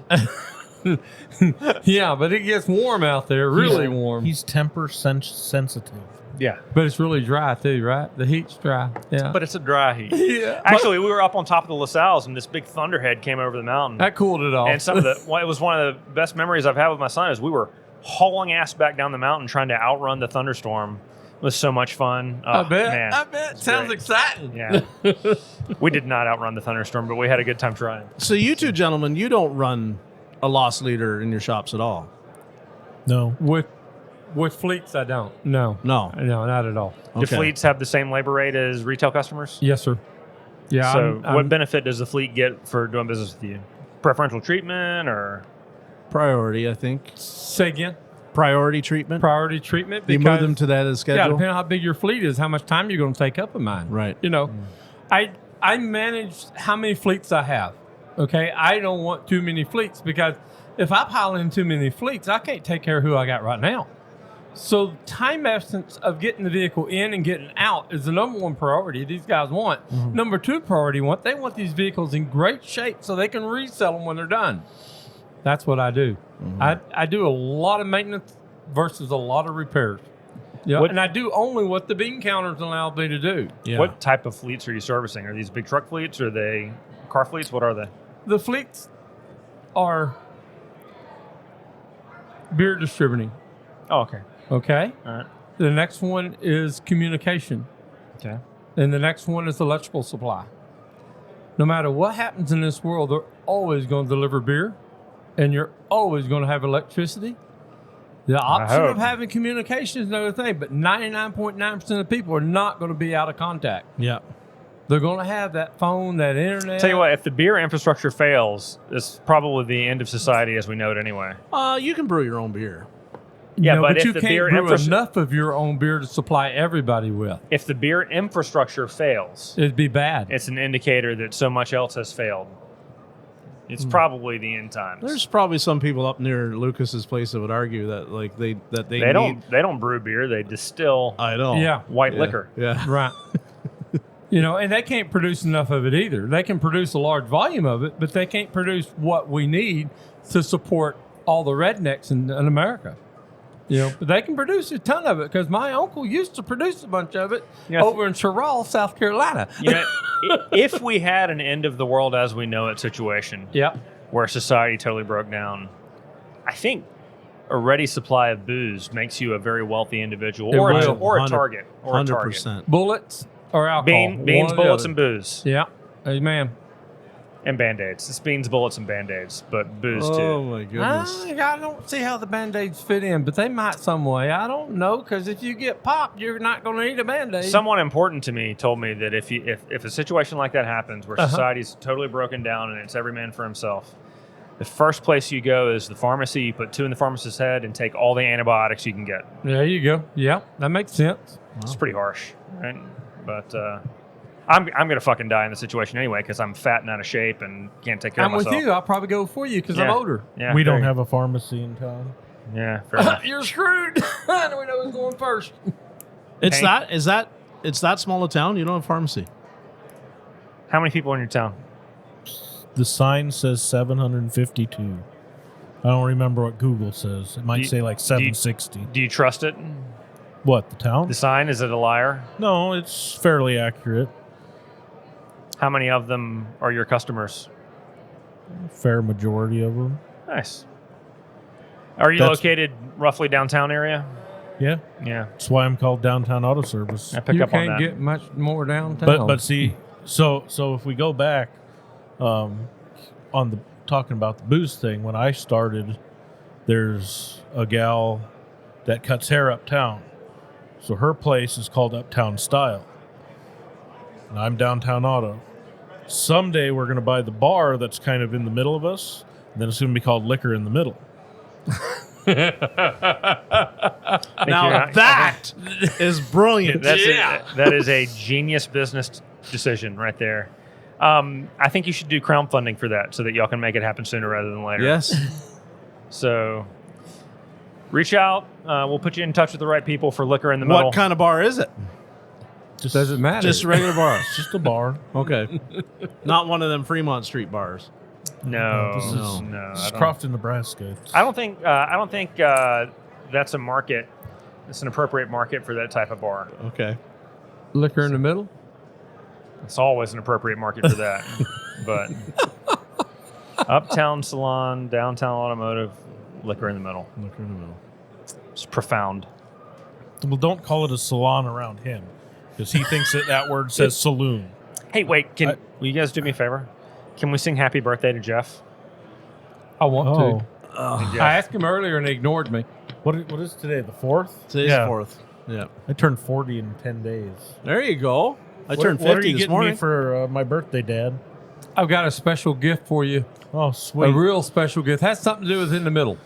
Yeah, but it gets warm out there, really warm. he's temper sensitive. Yeah, But it's really dry too, right? The heat's dry. Yeah. but it's a dry heat. yeah. Actually, we were up on top of the LaSalle's, and this big thunderhead came over the mountain. That cooled it off. And some of it was one of the best memories I've had with my son is we were hauling ass back down the mountain trying to outrun the thunderstorm. It was so much fun. Oh, I bet. Man. I bet. Sounds great. exciting. Yeah. We did not outrun the thunderstorm, but we had a good time trying. So you two gentlemen, you don't run a loss leader in your shops at all. No. With fleets, I don't. No. No. No, not at all. Do Okay. fleets have the same labor rate as retail customers? Yes, sir. Yeah. So I'm- what benefit does the fleet get for doing business with you? Preferential treatment or? Priority, I think. Say again. Priority treatment. Priority treatment. You move them to that as yeah, schedule. depending on how big your fleet is, how much time you're going to take up of mine. Right. You know, I manage how many fleets I have. Okay. I don't want too many fleets because if I pile in too many fleets, I can't take care of who I got right now. So time essence of getting the vehicle in and getting out is the number one priority these guys want. Number two priority they want these vehicles in great shape so they can resell them when they're done. That's what I do. I do a lot of maintenance versus a lot of repairs. Yeah, and I do only what the bean counters allow me to do. Yeah. What type of fleets are you servicing? Are these big truck fleets? Are they car fleets? What are they? The fleets are beer distributing. Oh, okay. Okay. All right. The next one is communication. Okay. And the next one is electrical supply. No matter what happens in this world, they're always going to deliver beer, and you're always going to have electricity. The option hope. of having communication is another thing, but 99.9% of people are not going to be out of contact. Yeah. They're going to have that phone, that internet. Tell you what, if the beer infrastructure fails, it's probably the end of society as we know it anyway. You can brew your own beer. Yeah, No, but if you the can't beer brew infra- enough of your own beer to supply everybody with. If the beer infrastructure fails, It'd be bad. it's an indicator that so much else has failed. It's probably the end times. There's probably some people up near Lucas's place that would argue that like they don't brew beer. They distill I know. Yeah. white liquor. Yeah. Right. And they can't produce enough of it either. They can produce a large volume of it, but they can't produce what we need to support all the rednecks in America. But they can produce a ton of it because my uncle used to produce a bunch of it over in Sherrill, South Carolina. If we had an end of the world as we know it situation, where society totally broke down, I think a ready supply of booze makes you a very wealthy individual or a target. 100%. Bullets or alcohol. Beans, bullets, and booze. Yeah. Amen. And Band-Aids. It's beans, bullets, and Band-Aids, but booze too. Oh, my goodness. I don't see how the Band-Aids fit in, but they might some way. I don't know, because if you get popped, you're not going to need a Band-Aid. Someone important to me told me that if a situation like that happens where society's totally broken down and it's every man for himself, the first place you go is the pharmacy. You put 2 in the pharmacist's head and take all the antibiotics you can get. There you go. Yeah, that makes sense. It's pretty harsh, right? But I'm going to fucking die in the situation anyway because I'm fat and out of shape and can't take care of myself. I'm with you. I'll probably go for you because I'm older. Yeah, we don't have a pharmacy in town. Yeah, fair enough. You're screwed. I know we know who's going first. It's that small a town. You don't have a pharmacy. How many people in your town? The sign says 752. I don't remember what Google says. It might say like 760. Do you trust it? What, the town? The sign, is it a liar? No, it's fairly accurate. How many of them are your customers? Fair majority of them. Nice. Are you located roughly downtown area? Yeah. Yeah. That's why I'm called Downtown Auto Service. I pick up on that. You can't get much more downtown. But see, so if we go back on the talking about the booze thing, when I started, there's a gal that cuts hair uptown. So her place is called Uptown Style. And I'm Downtown Auto. Someday we're going to buy the bar that's kind of in the middle of us, and then it's going to be called Liquor in the Middle. Now that is brilliant. That is a genius business decision right there. I think you should do crowdfunding for that so that y'all can make it happen sooner rather than later. Yes. So reach out. We'll put you in touch with the right people for Liquor in the Middle. What kind of bar is it? Does it matter? Just a regular bar. It's just a bar. Okay. Not one of them Fremont Street bars. No, This is Crofton, Nebraska. I don't think that's a market. It's an appropriate market for that type of bar. Okay. Liquor in the Middle? It's always an appropriate market for that. But Uptown Salon, Downtown Automotive, Liquor in the Middle. Liquor in the Middle. It's profound. Well, don't call it a salon around him because he thinks that word says saloon. Hey, wait. Will you guys do me a favor? Can we sing Happy Birthday to Jeff? I want to. Jeff. I asked him earlier and he ignored me. What is today? The 4th? Today's the 4th. Yeah. I turned 40 in 10 days. There you go. I turned 50 what are you this getting morning. me for my birthday, Dad? I've got a special gift for you. Oh, sweet. A real special gift. Has something to do with in the middle.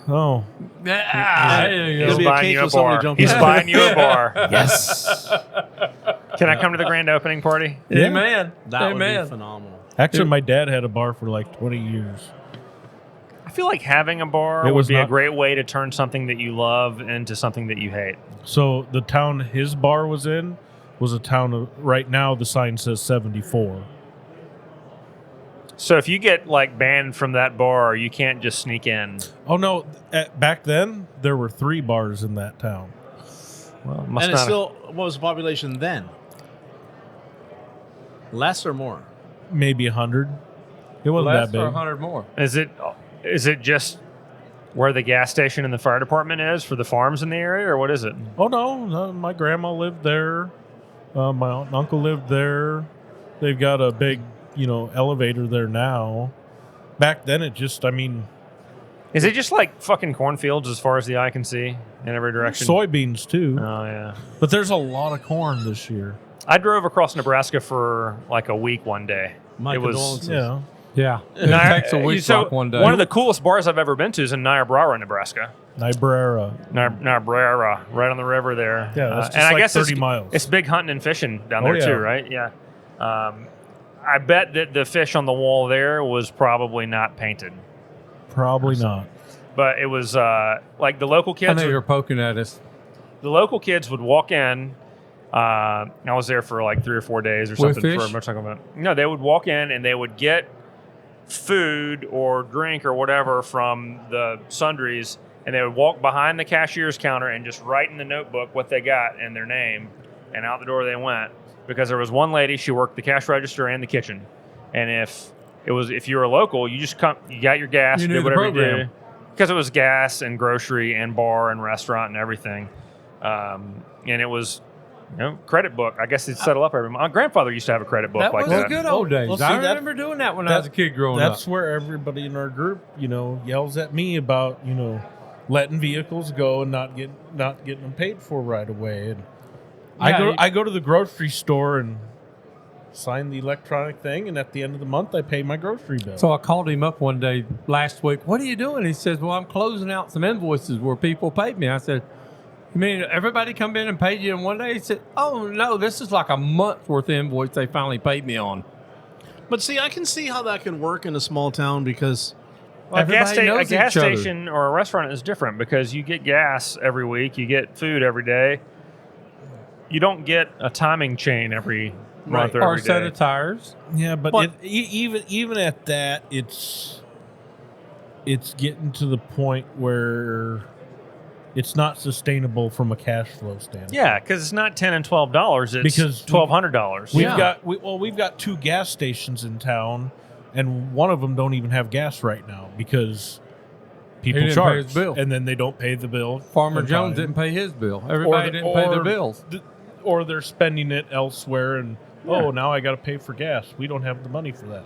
Oh. There you It'll go. be a case with somebody jumping He's out. buying you a bar. Yes. Can I come to the grand opening party? Yeah. Amen. That would Amen. be phenomenal. Actually, my dad had a bar for like 20 years. I feel like having a bar It would was be a not- great way to turn something that you love into something that you hate. So the town his bar was in was a town of, right now the sign says 74. So if you get like banned from that bar, you can't just sneak in. Oh, no. Back then, there were 3 bars in that town. Well, And it's still, what was the population then? Less or more? Maybe 100. It wasn't Less that big. or 100 more. Is it just where the gas station and the fire department is for the farms in the area, or what is it? Oh, no. My grandma lived there. My aunt and uncle lived there. They've got a big, elevator there now. Back then, Is it just like fucking cornfields as far as the eye can see in every direction? soybeans, too. Oh, yeah. But there's a lot of corn this year. I drove across Nebraska for like a week one day. My it was condolences. Yeah. Yeah. It takes a week so like one day. one of the coolest bars I've ever been to is in Niobrara, Nebraska. Niobrara. Niobrara, right on the river there. Yeah, that's just and I like guess 30 miles. It's big hunting and fishing down Oh, there yeah. too, right? Yeah. I bet that the fish on the wall there was probably not painted, Probably not. but it was like the local I kids. know you're poking at us. The local kids would walk in. I was there for like 3 or 4 days or With something for a fish? motorcycle event. No, they would walk in and they would get food or drink or whatever from the sundries, and they would walk behind the cashier's counter and just write in the notebook what they got and their name, and out the door they went. Because there was one lady, she worked the cash register and the kitchen, and if you were a local, you just you got your gas, You did knew the whatever you program. did, because it was gas and grocery and bar and restaurant and everything, and it was. Credit book. I guess they'd settle up every month. My grandfather used to have a credit book That like was that. the good old days. Well, see, I that- remember doing that when I was a kid growing up. That's where everybody in our group, yells at me about, letting vehicles go and not getting them paid for right away. And I go to the grocery store and sign the electronic thing, and at the end of the month, I pay my grocery bill. So I called him up one day last week. What are you doing? He says, well, I'm closing out some invoices where people paid me. I said, you mean everybody come in and paid you in one day? He said, oh, no, this is like a month worth of invoice they finally paid me on. But see, I can see how that can work in a small town because Well, a gas, Everybody knows a gas each other. station or a restaurant is different because you get gas every week, you get food every day. You don't get a timing chain every month or Or a every set day. of tires. Yeah, but But- even at that, it's getting to the point where it's not sustainable from a cash flow standpoint. Yeah, because it's not $10 and $12; it's Because $1,200. We've got 2 gas stations in town, and one of them don't even have gas right now because people didn't pay charge, his bill. and then they don't pay the bill. Farmer in Jones time. didn't pay his bill. Everybody didn't pay their bills. Or they're spending it elsewhere, and now I got to pay for gas. We don't have the money for that.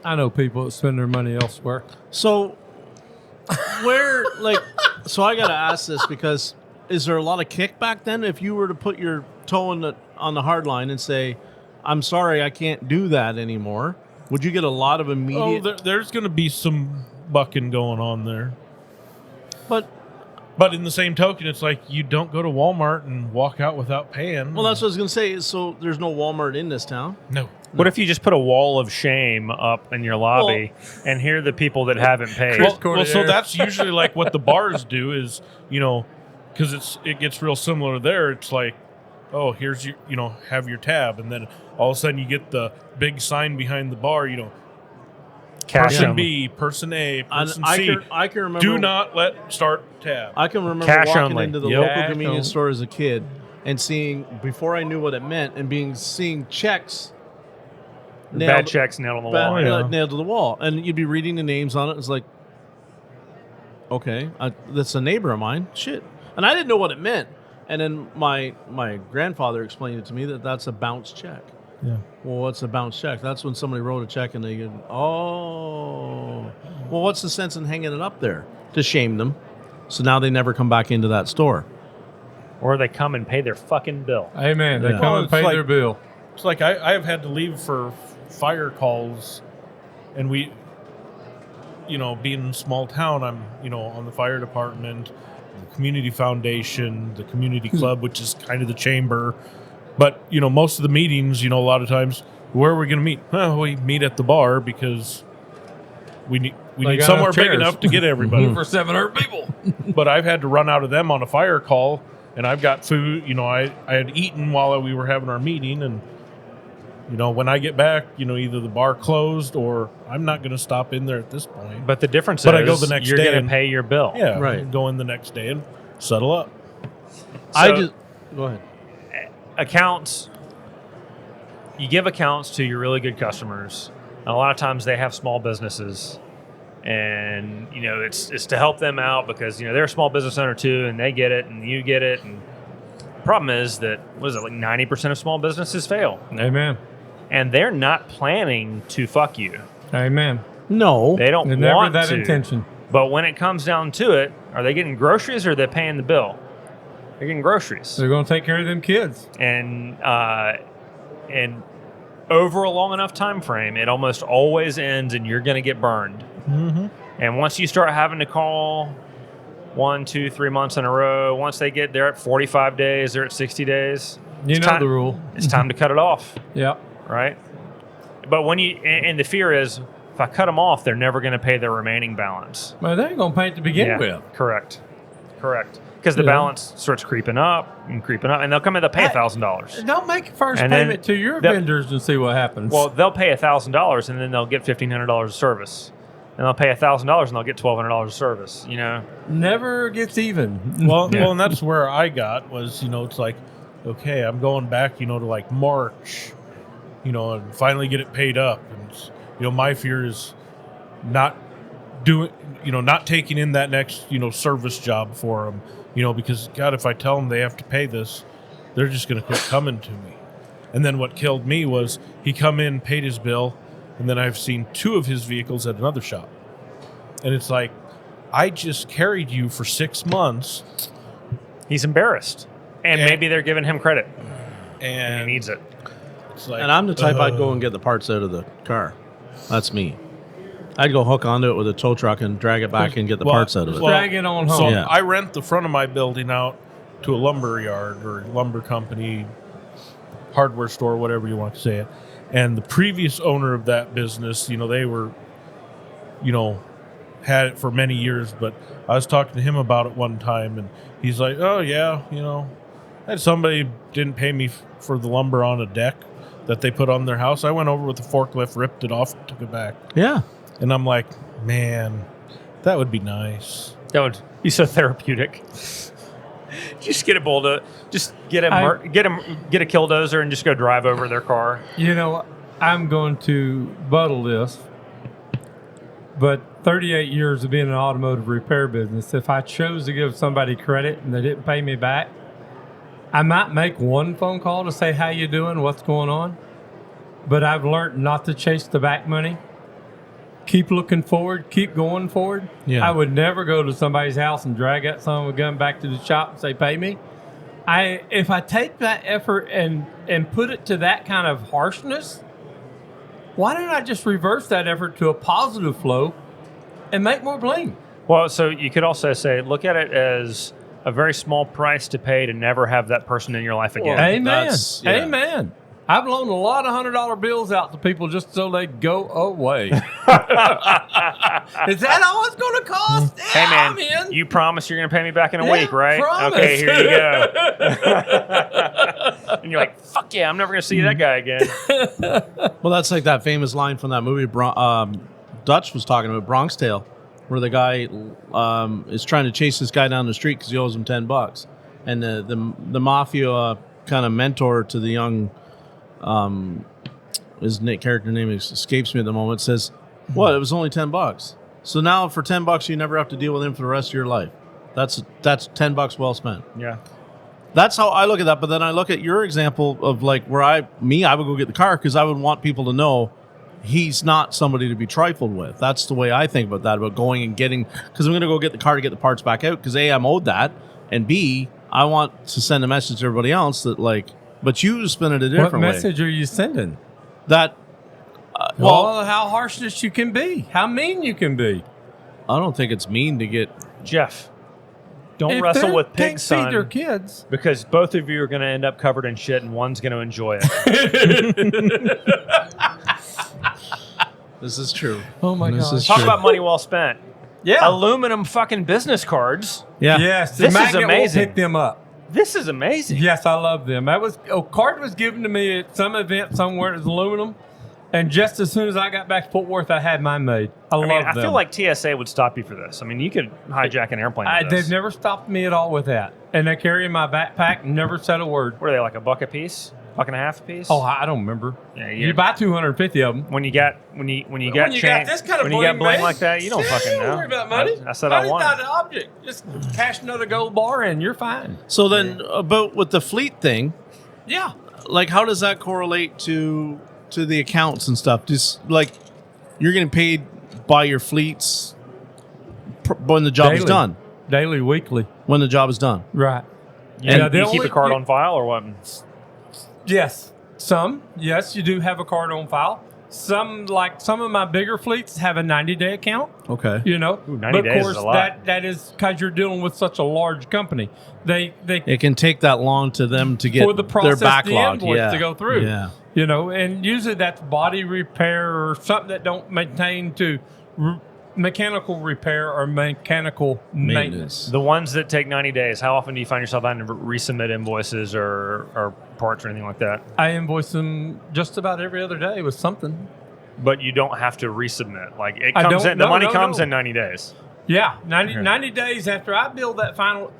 I know people that spend their money elsewhere. so so I got to ask this because is there a lot of kickback then if you were to put your toe on the hard line and say, I'm sorry, I can't do that anymore? Would you get a lot of immediate? There's going to be some bucking going on there. But in the same token, it's like you don't go to Walmart and walk out without paying. well, that's what I was going to say. So there's no Walmart in this town. no. What if you just put a wall of shame up in your lobby and hear the people that haven't paid? Well, so that's usually like what the bars do is, because it gets real similar there. It's like, oh, here's your, have your tab, and then all of a sudden you get the big sign behind the bar, Cash person them. B, person A, And person I C. can remember. Do not start tab. I can remember Cash walking only. into the Yep. local Cash convenience only. store as a kid and seeing, before I knew what it meant, and seeing checks Bad checks nailed on the wall. yeah. nailed to the wall, and you'd be reading the names on it. It's like, okay, that's a neighbor of mine. Shit, and I didn't know what it meant. And then my grandfather explained it to me that's a bounce check. Yeah. Well, what's a bounce check? That's when somebody wrote a check and they go, oh, well, what's the sense in hanging it up there? To shame them. So now they never come back into that store. Or they come and pay their fucking bill. Amen. They Yeah. come Well, and it's pay like- their bill. It's like I have had to leave for fire calls, and we, being in a small town, I'm, on the fire department, the community foundation, the community club, which is kind of the chamber. But, most of the meetings, a lot of times, where are we going to meet? Well, we meet at the bar because we need got somewhere enough big chairs. enough to get everybody. For 700 people. But I've had to run out of them on a fire call, and I've got food. I had eaten while we were having our meeting, and when I get back, either the bar closed or I'm not going to stop in there at this point. But the difference But is I go the next you're day going to and- pay your bill. Yeah, Right. Go in the next day and settle up. Go ahead. Accounts, you give accounts to your really good customers. And a lot of times they have small businesses. And, it's to help them out because, they're a small business owner too, and they get it and you get it. And the problem is that, like 90% of small businesses fail. Amen. And they're not planning to fuck you. Amen. No. They don't There's never want that to. intention. But when it comes down to it, are they getting groceries or are they paying the bill? They're getting groceries. They're going to take care of them kids. And over a long enough time frame, it almost always ends and you're going to get burned. Mm-hmm. And once you start having to call 1, 2, 3 months in a row, once they're at 45 days, they're at 60 days. You it's know time, the rule. It's time to cut it off, Yep. right? But when you and the fear is, if I cut them off, they're never going to pay their remaining balance. Well, they ain't gonna pay it to begin with. Correct. Because the balance starts creeping up, and they'll come in. They'll pay $1,000. Don't make a first And then payment to your they'll- vendors and see what happens. Well, they'll pay $1,000, and then they'll get $1,500 of service, and they'll pay $1,000, and they'll get $1,200 of service. You know. never gets even. Well, and that's where I got was, it's like, okay, I'm going back, to like March, and finally get it paid up. And, my fear is not doing, not taking in that next, service job for them, because God, if I tell them they have to pay this, they're just going to quit coming to me. And then what killed me was he come in, paid his bill, and then I've seen 2 of his vehicles at another shop. And it's like, I just carried you for 6 months. He's embarrassed, and maybe they're giving him credit, And he needs it. It's like, And I'm the type I'd go and get the parts out of the car. That's me. I'd go hook onto it with a tow truck and drag it back and get the parts out of it. Drag it on home. So Yeah. I rent the front of my building out to a lumber yard or lumber company, hardware store, whatever you want to say it. And the previous owner of that business, they were, had it for many years. But I was talking to him about it one time, and he's like, "Oh yeah, I had somebody didn't pay me for the lumber on a deck that they put on their house. I went over with a forklift, ripped it off, and took it back." Yeah. And I'm like, man, that would be nice. That would be so therapeutic. Just get a bulldozer, just get a killdozer, and just go drive over their car. I'm going to buttle this, but 38 years of being in an automotive repair business, if I chose to give somebody credit and they didn't pay me back, I might make one phone call to say, how you doing, what's going on? But I've learned not to chase the back money. Keep looking forward, keep going forward. Yeah. I would never go to somebody's house and drag that son of a gun back to the shop and say, pay me. If I take that effort and put it to that kind of harshness, why don't I just reverse that effort to a positive flow and make more bling? Well, so you could also say, look at it as a very small price to pay to never have that person in your life again. Amen. Amen. I've loaned a lot of $100 bills out to people just so they go away. Is that all it's going to cost? Hey, Yeah, man, I'm in. you promise you're going to pay me back in a Yeah, week, right? promise. Okay, here you go. And you're like, fuck yeah, I'm never going to see that guy again. Well, that's like that famous line from that movie Dutch was talking about, Bronx Tale, where the guy is trying to chase this guy down the street because he owes him $10. And the mafia kind of mentor to the young... his character name escapes me at the moment, says, "What? It was only $10. So now for $10, you never have to deal with him for the rest of your life. That's $10 well spent." Yeah. That's how I look at that. But then I look at your example of like where I would go get the car because I would want people to know he's not somebody to be trifled with. That's the way I think about that, about going and getting, because I'm going to go get the car to get the parts back out because A, I'm owed that, and B, I want to send a message to everybody else that like, but you spin it a different What way. message are you sending? That, Well, how harshness you can be, how mean you can be. I don't think it's mean to get. Jeff, don't If wrestle they with can't pigs, feed their son, kids. because both of you are going to end up covered in shit, and one's going to enjoy it. This is true. Oh my This God! is Talk true. about money well spent. Yeah. Aluminum fucking business cards. Yeah. Yes, the This is magnet will amazing. pick them up. This is amazing. Yes, I love them. That was a card was given to me at some event somewhere. It was aluminum, and just as soon as I got back to Fort Worth, I had mine made. I love I them. feel like TSA would stop you for this. I mean, you could hijack an airplane with this. They've never stopped me at all with that, and they carry in my backpack. Never said a word. What are they, like $1 a piece? $1.50 a piece? Oh, I don't remember. Yeah, You buy 250 of them. when you got When you chain- got this kind of when you got bling, bling like that, you don't fucking know. Don't worry about money. I said I Money's won. not an object. Just cash another gold bar and you're fine. So then, about with the fleet thing, Yeah. like how does that correlate to the accounts and stuff? Just like you're getting paid by your fleets when the job is Daily. done. Daily, weekly. When the job is done. Right. You, Yeah, do you the keep only- a card on file or what? Yes. Some. Yes, you do have a card on file. Some of my bigger fleets have a 90-day account. Okay. You know, 90 but days of course is a lot. that is because you're dealing with such a large company. They It can take that long to them to get for the process their backlog the invoice to go through. Yeah. You know, and usually that's body repair or something that don't maintain to mechanical repair or mechanical maintenance. The ones that take 90 days, how often do you find yourself having to resubmit invoices or parts or anything like that? I invoice them just about every other day with something. But you don't have to resubmit. Like it I comes don't- in, the no, money no, comes no. in 90 days. Yeah, 90 days after I bill that final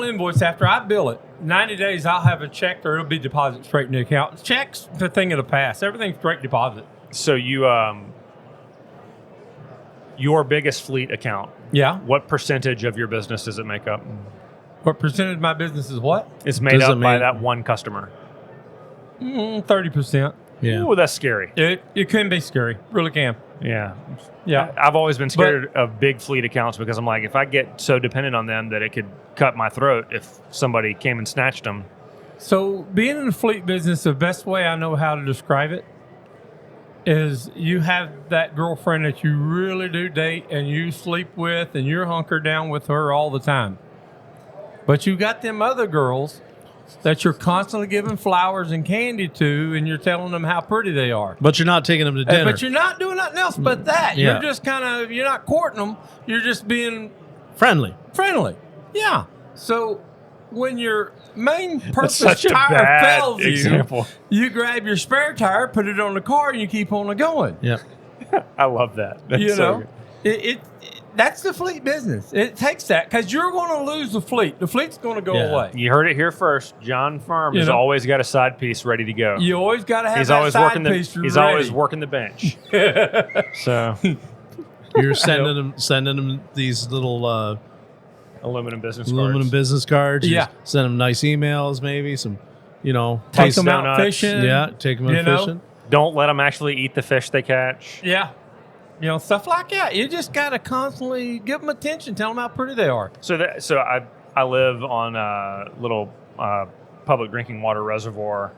invoice, after I bill it, 90 days I'll have a check or it'll be deposited straight in the account. Checks the thing of the past. Everything's straight deposit. So your biggest fleet account, Yeah. what percentage of your business does it make up? What percentage of my business is what? It's made Does it up by make- that one customer. 30%. Yeah. Ooh, that's scary. It can be scary. Really can. Yeah. Yeah. I've always been scared of big fleet accounts because I'm like, if I get so dependent on them that it could cut my throat if somebody came and snatched them. So being in the fleet business, the best way I know how to describe it is you have that girlfriend that you really do date and you sleep with and you're hunkered down with her all the time. But you got them other girls that you're constantly giving flowers and candy to and you're telling them how pretty they are. But you're not taking them to dinner. But you're not doing nothing else but that. Yeah. You're just you're not courting them. You're just being friendly. friendly. Yeah. So when your main purpose such a tire bad fails example. you grab your spare tire, put it on the car, and you keep on going. Yeah. I love that. That's You so know, good. that's the fleet business. It takes that because you're going to lose the fleet. The fleet's going to go Yeah. away. You heard it here first. John Firm You has know? always got a side piece ready to go. You always got to have He's that always side working the. piece He's ready. always working the bench. So You're sending them these little aluminum business aluminum cards. business cards. Yeah. Send them nice emails, maybe some, Take taste them out donuts. fishing. Yeah, take them you out know? fishing. Don't let them actually eat the fish they catch. Yeah. You know, stuff like that. You just got to constantly give them attention, tell them how pretty they are. So I live on a little public drinking water reservoir,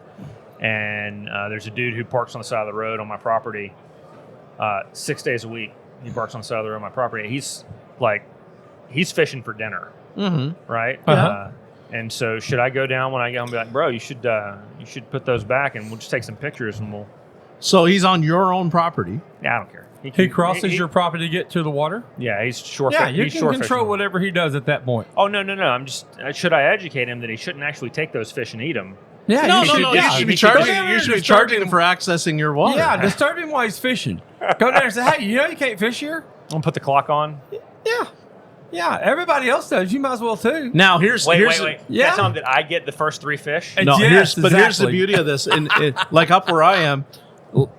and there's a dude who parks on the side of the road on my property 6 days a week. He parks on the side of the road on my property. He's fishing for dinner, right? Uh-huh. And so should I go down when I get home and be like, bro, you should put those back and we'll just take some pictures and we'll. So he's on your own property. Yeah, I don't care. He crosses your property to get to the water? Yeah, he's shore. Yeah, you he's can shore control fishing. whatever he does at that point. Oh no! I'm just. Should I educate him that he shouldn't actually take those fish and eat them? Yeah, No, you no, should, no. yeah, You should be go charging. down there You and should be disturb charging him. for accessing your water. Yeah, disturb him while he's fishing. Go down there and say, hey, you know you can't fish here? I'm gonna put the clock on. Yeah. Yeah, everybody else does. You might as well too. Now here's Wait. Yeah. Yeah. Tell him that I get the first 3 fish. And- No, Yes, here's the exactly. beauty of this. And like up where I am,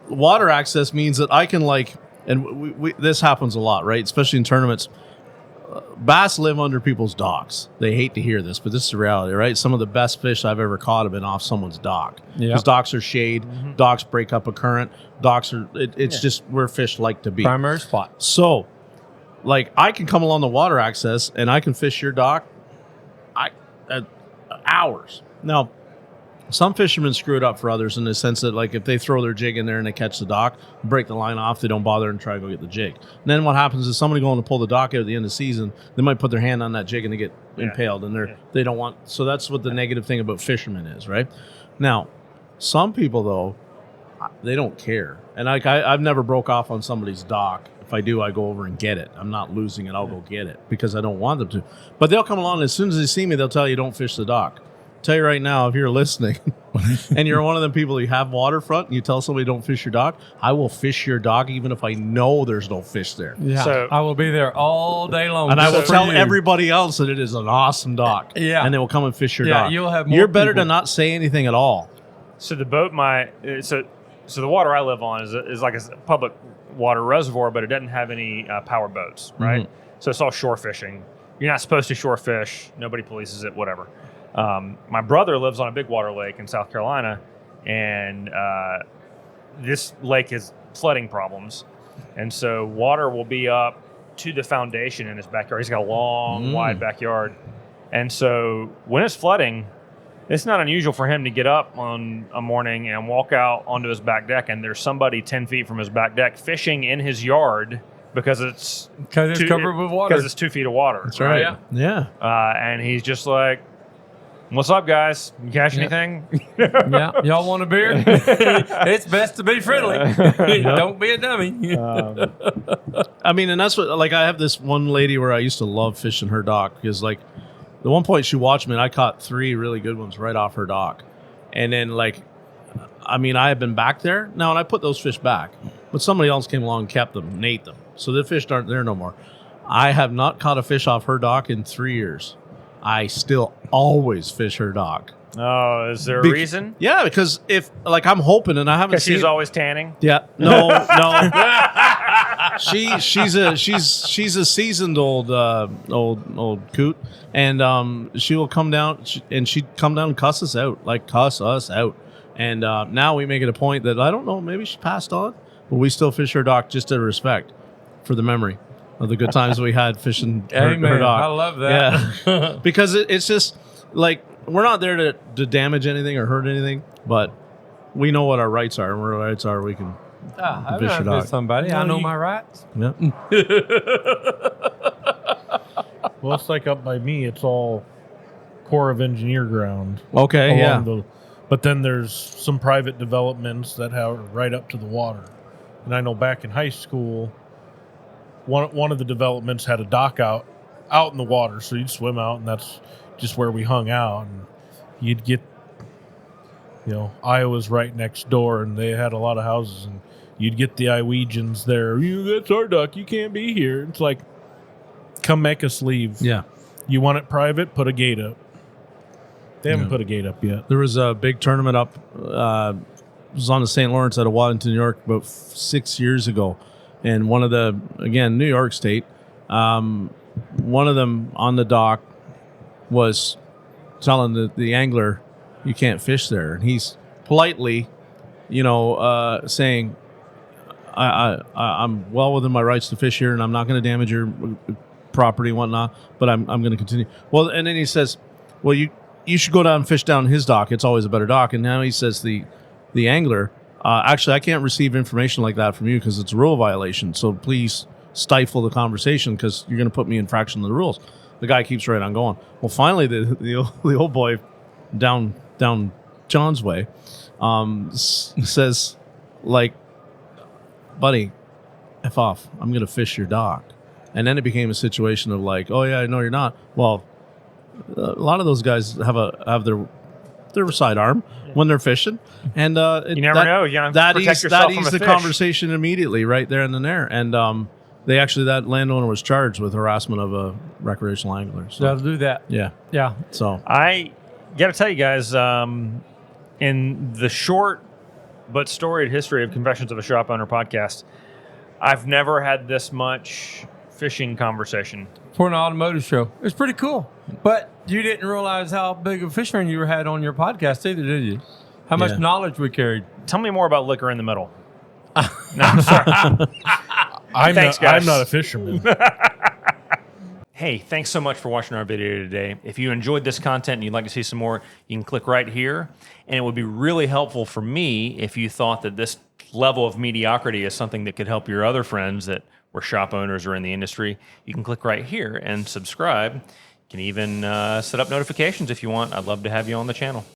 water access means that I can and we this happens a lot, right? Especially in tournaments. Bass live under people's docks. They hate to hear this, but this is the reality, right? Some of the best fish I've ever caught have been off someone's dock. Yeah. Because docks are shade, docks break up a current, docks are. It's just where fish like to be. Primary spot. So, I can come along the water access and I can fish your dock. Hours. Now, some fishermen screw it up for others in the sense that, if they throw their jig in there and they catch the dock, break the line off, they don't bother and try to go get the jig. And then what happens is somebody going to pull the dock out at the end of the season, they might put their hand on that jig and they get impaled, and they don't want. So that's what the negative thing about fishermen is, right? Now, some people though, they don't care, and I've never broke off on somebody's dock. If I do, I go over and get it. I'm not losing it. I'll go get it because I don't want them to. But they'll come along, and as soon as they see me, they'll tell you, don't fish the dock. I'll tell you right now, if you're listening and you're one of them people who have waterfront and you tell somebody don't fish your dock, I will fish your dock even if I know there's no fish there. Yeah. So- I will be there all day long. And I will just for tell you. everybody else that it is an awesome dock. Yeah. And they will come and fish your Yeah, dock. you'll have more You're better people. to not say anything at all. So the boat, so the water I live on is like a public water reservoir, but it doesn't have any power boats, right? So it's all shore fishing. You're not supposed to shore fish. Nobody polices it, whatever. My brother lives on a big water lake in South Carolina, and this lake has flooding problems. And so water will be up to the foundation in his backyard. He's got a long, wide backyard. And so when it's flooding, It's not unusual for him to get up on a morning and walk out onto his back deck, and there's somebody 10 feet from his back deck fishing in his yard because it's covered with water. Because it's 2 feet of water. That's right. Yeah. And he's just like, "What's up, guys? You catch anything?" Yeah. Y'all want a beer? It's best to be friendly. Don't be a dummy. I mean, and that's what, like, I have this one lady where I used to love fishing her dock because, like, the one point she watched me and I caught 3 really good ones right off her dock. And then, like, I mean, I have been back there now and I put those fish back, but somebody else came along and kept them and ate them. So the fish aren't there no more. I have not caught a fish off her dock in 3 years. I still always fish her dock. Oh, is there a reason? Yeah, because if, like, I'm hoping, and I haven't Because seen. she's always tanning. Yeah, no. She's a seasoned old coot, and she will come down and she'd come down and cuss us out, and now we make it a point that I don't know, maybe she passed on, but we still fish her dock just out of respect for the memory of the good times we had fishing her dock. I love that. Yeah, because it's just like we're not there to damage anything or hurt anything, but we know what our rights are, and where our rights are, we can I've fish her dock. somebody. I know my rights. Yeah. Well, it's like up by me. It's all Corps of Engineer ground. Okay. Yeah. But then there's some private developments that have right up to the water. And I know back in high school, one of the developments had a dock out in the water, so you'd swim out, and that's just where we hung out. And you'd get, Iowa's right next door, and they had a lot of houses, and you'd get the Iowegians there. That's our dock. You can't be here. It's like, come make us leave. Yeah. You want it private? Put a gate up. They haven't put a gate up yet. There was a big tournament up. It was on the St. Lawrence out of Waddington, New York, about 6 years ago. And one of the, again, New York State, one of them on the dock was telling the angler, you can't fish there. And he's politely, saying, I'm well within my rights to fish here, and I'm not going to damage your property and whatnot, but I'm going to continue. Well, and then he says, well, you should go down and fish down his dock. It's always a better dock. And now he says the angler, actually, I can't receive information like that from you because it's a rule violation. So please stifle the conversation because you're going to put me in infraction of the rules. The guy keeps right on going. Well, finally, the old boy down John's way says, like, buddy, F off. I'm going to fish your dock. And then it became a situation of like, oh, yeah, no, you're not. Well, a lot of those guys have their sidearm when they're fishing, and you never know. You have to protect yourself that from eased a the fish. conversation immediately, right there and then there. And that landowner was charged with harassment of a recreational angler. So That'll do that. yeah. So I got to tell you guys, in the short but storied history of Confessions of a Shop Owner podcast, I've never had this much fishing conversation. For an automotive show. It's pretty cool. But you didn't realize how big of a fisherman you had on your podcast either, did you? How much knowledge we carried. Tell me more about liquor in the middle. No, I'm sorry. Thanks, guys. I'm not a fisherman. Hey, thanks so much for watching our video today. If you enjoyed this content and you'd like to see some more, you can click right here. And it would be really helpful for me if you thought that this level of mediocrity is something that could help your other friends that were shop owners or in the industry. You can click right here and subscribe. You can even set up notifications if you want. I'd love to have you on the channel.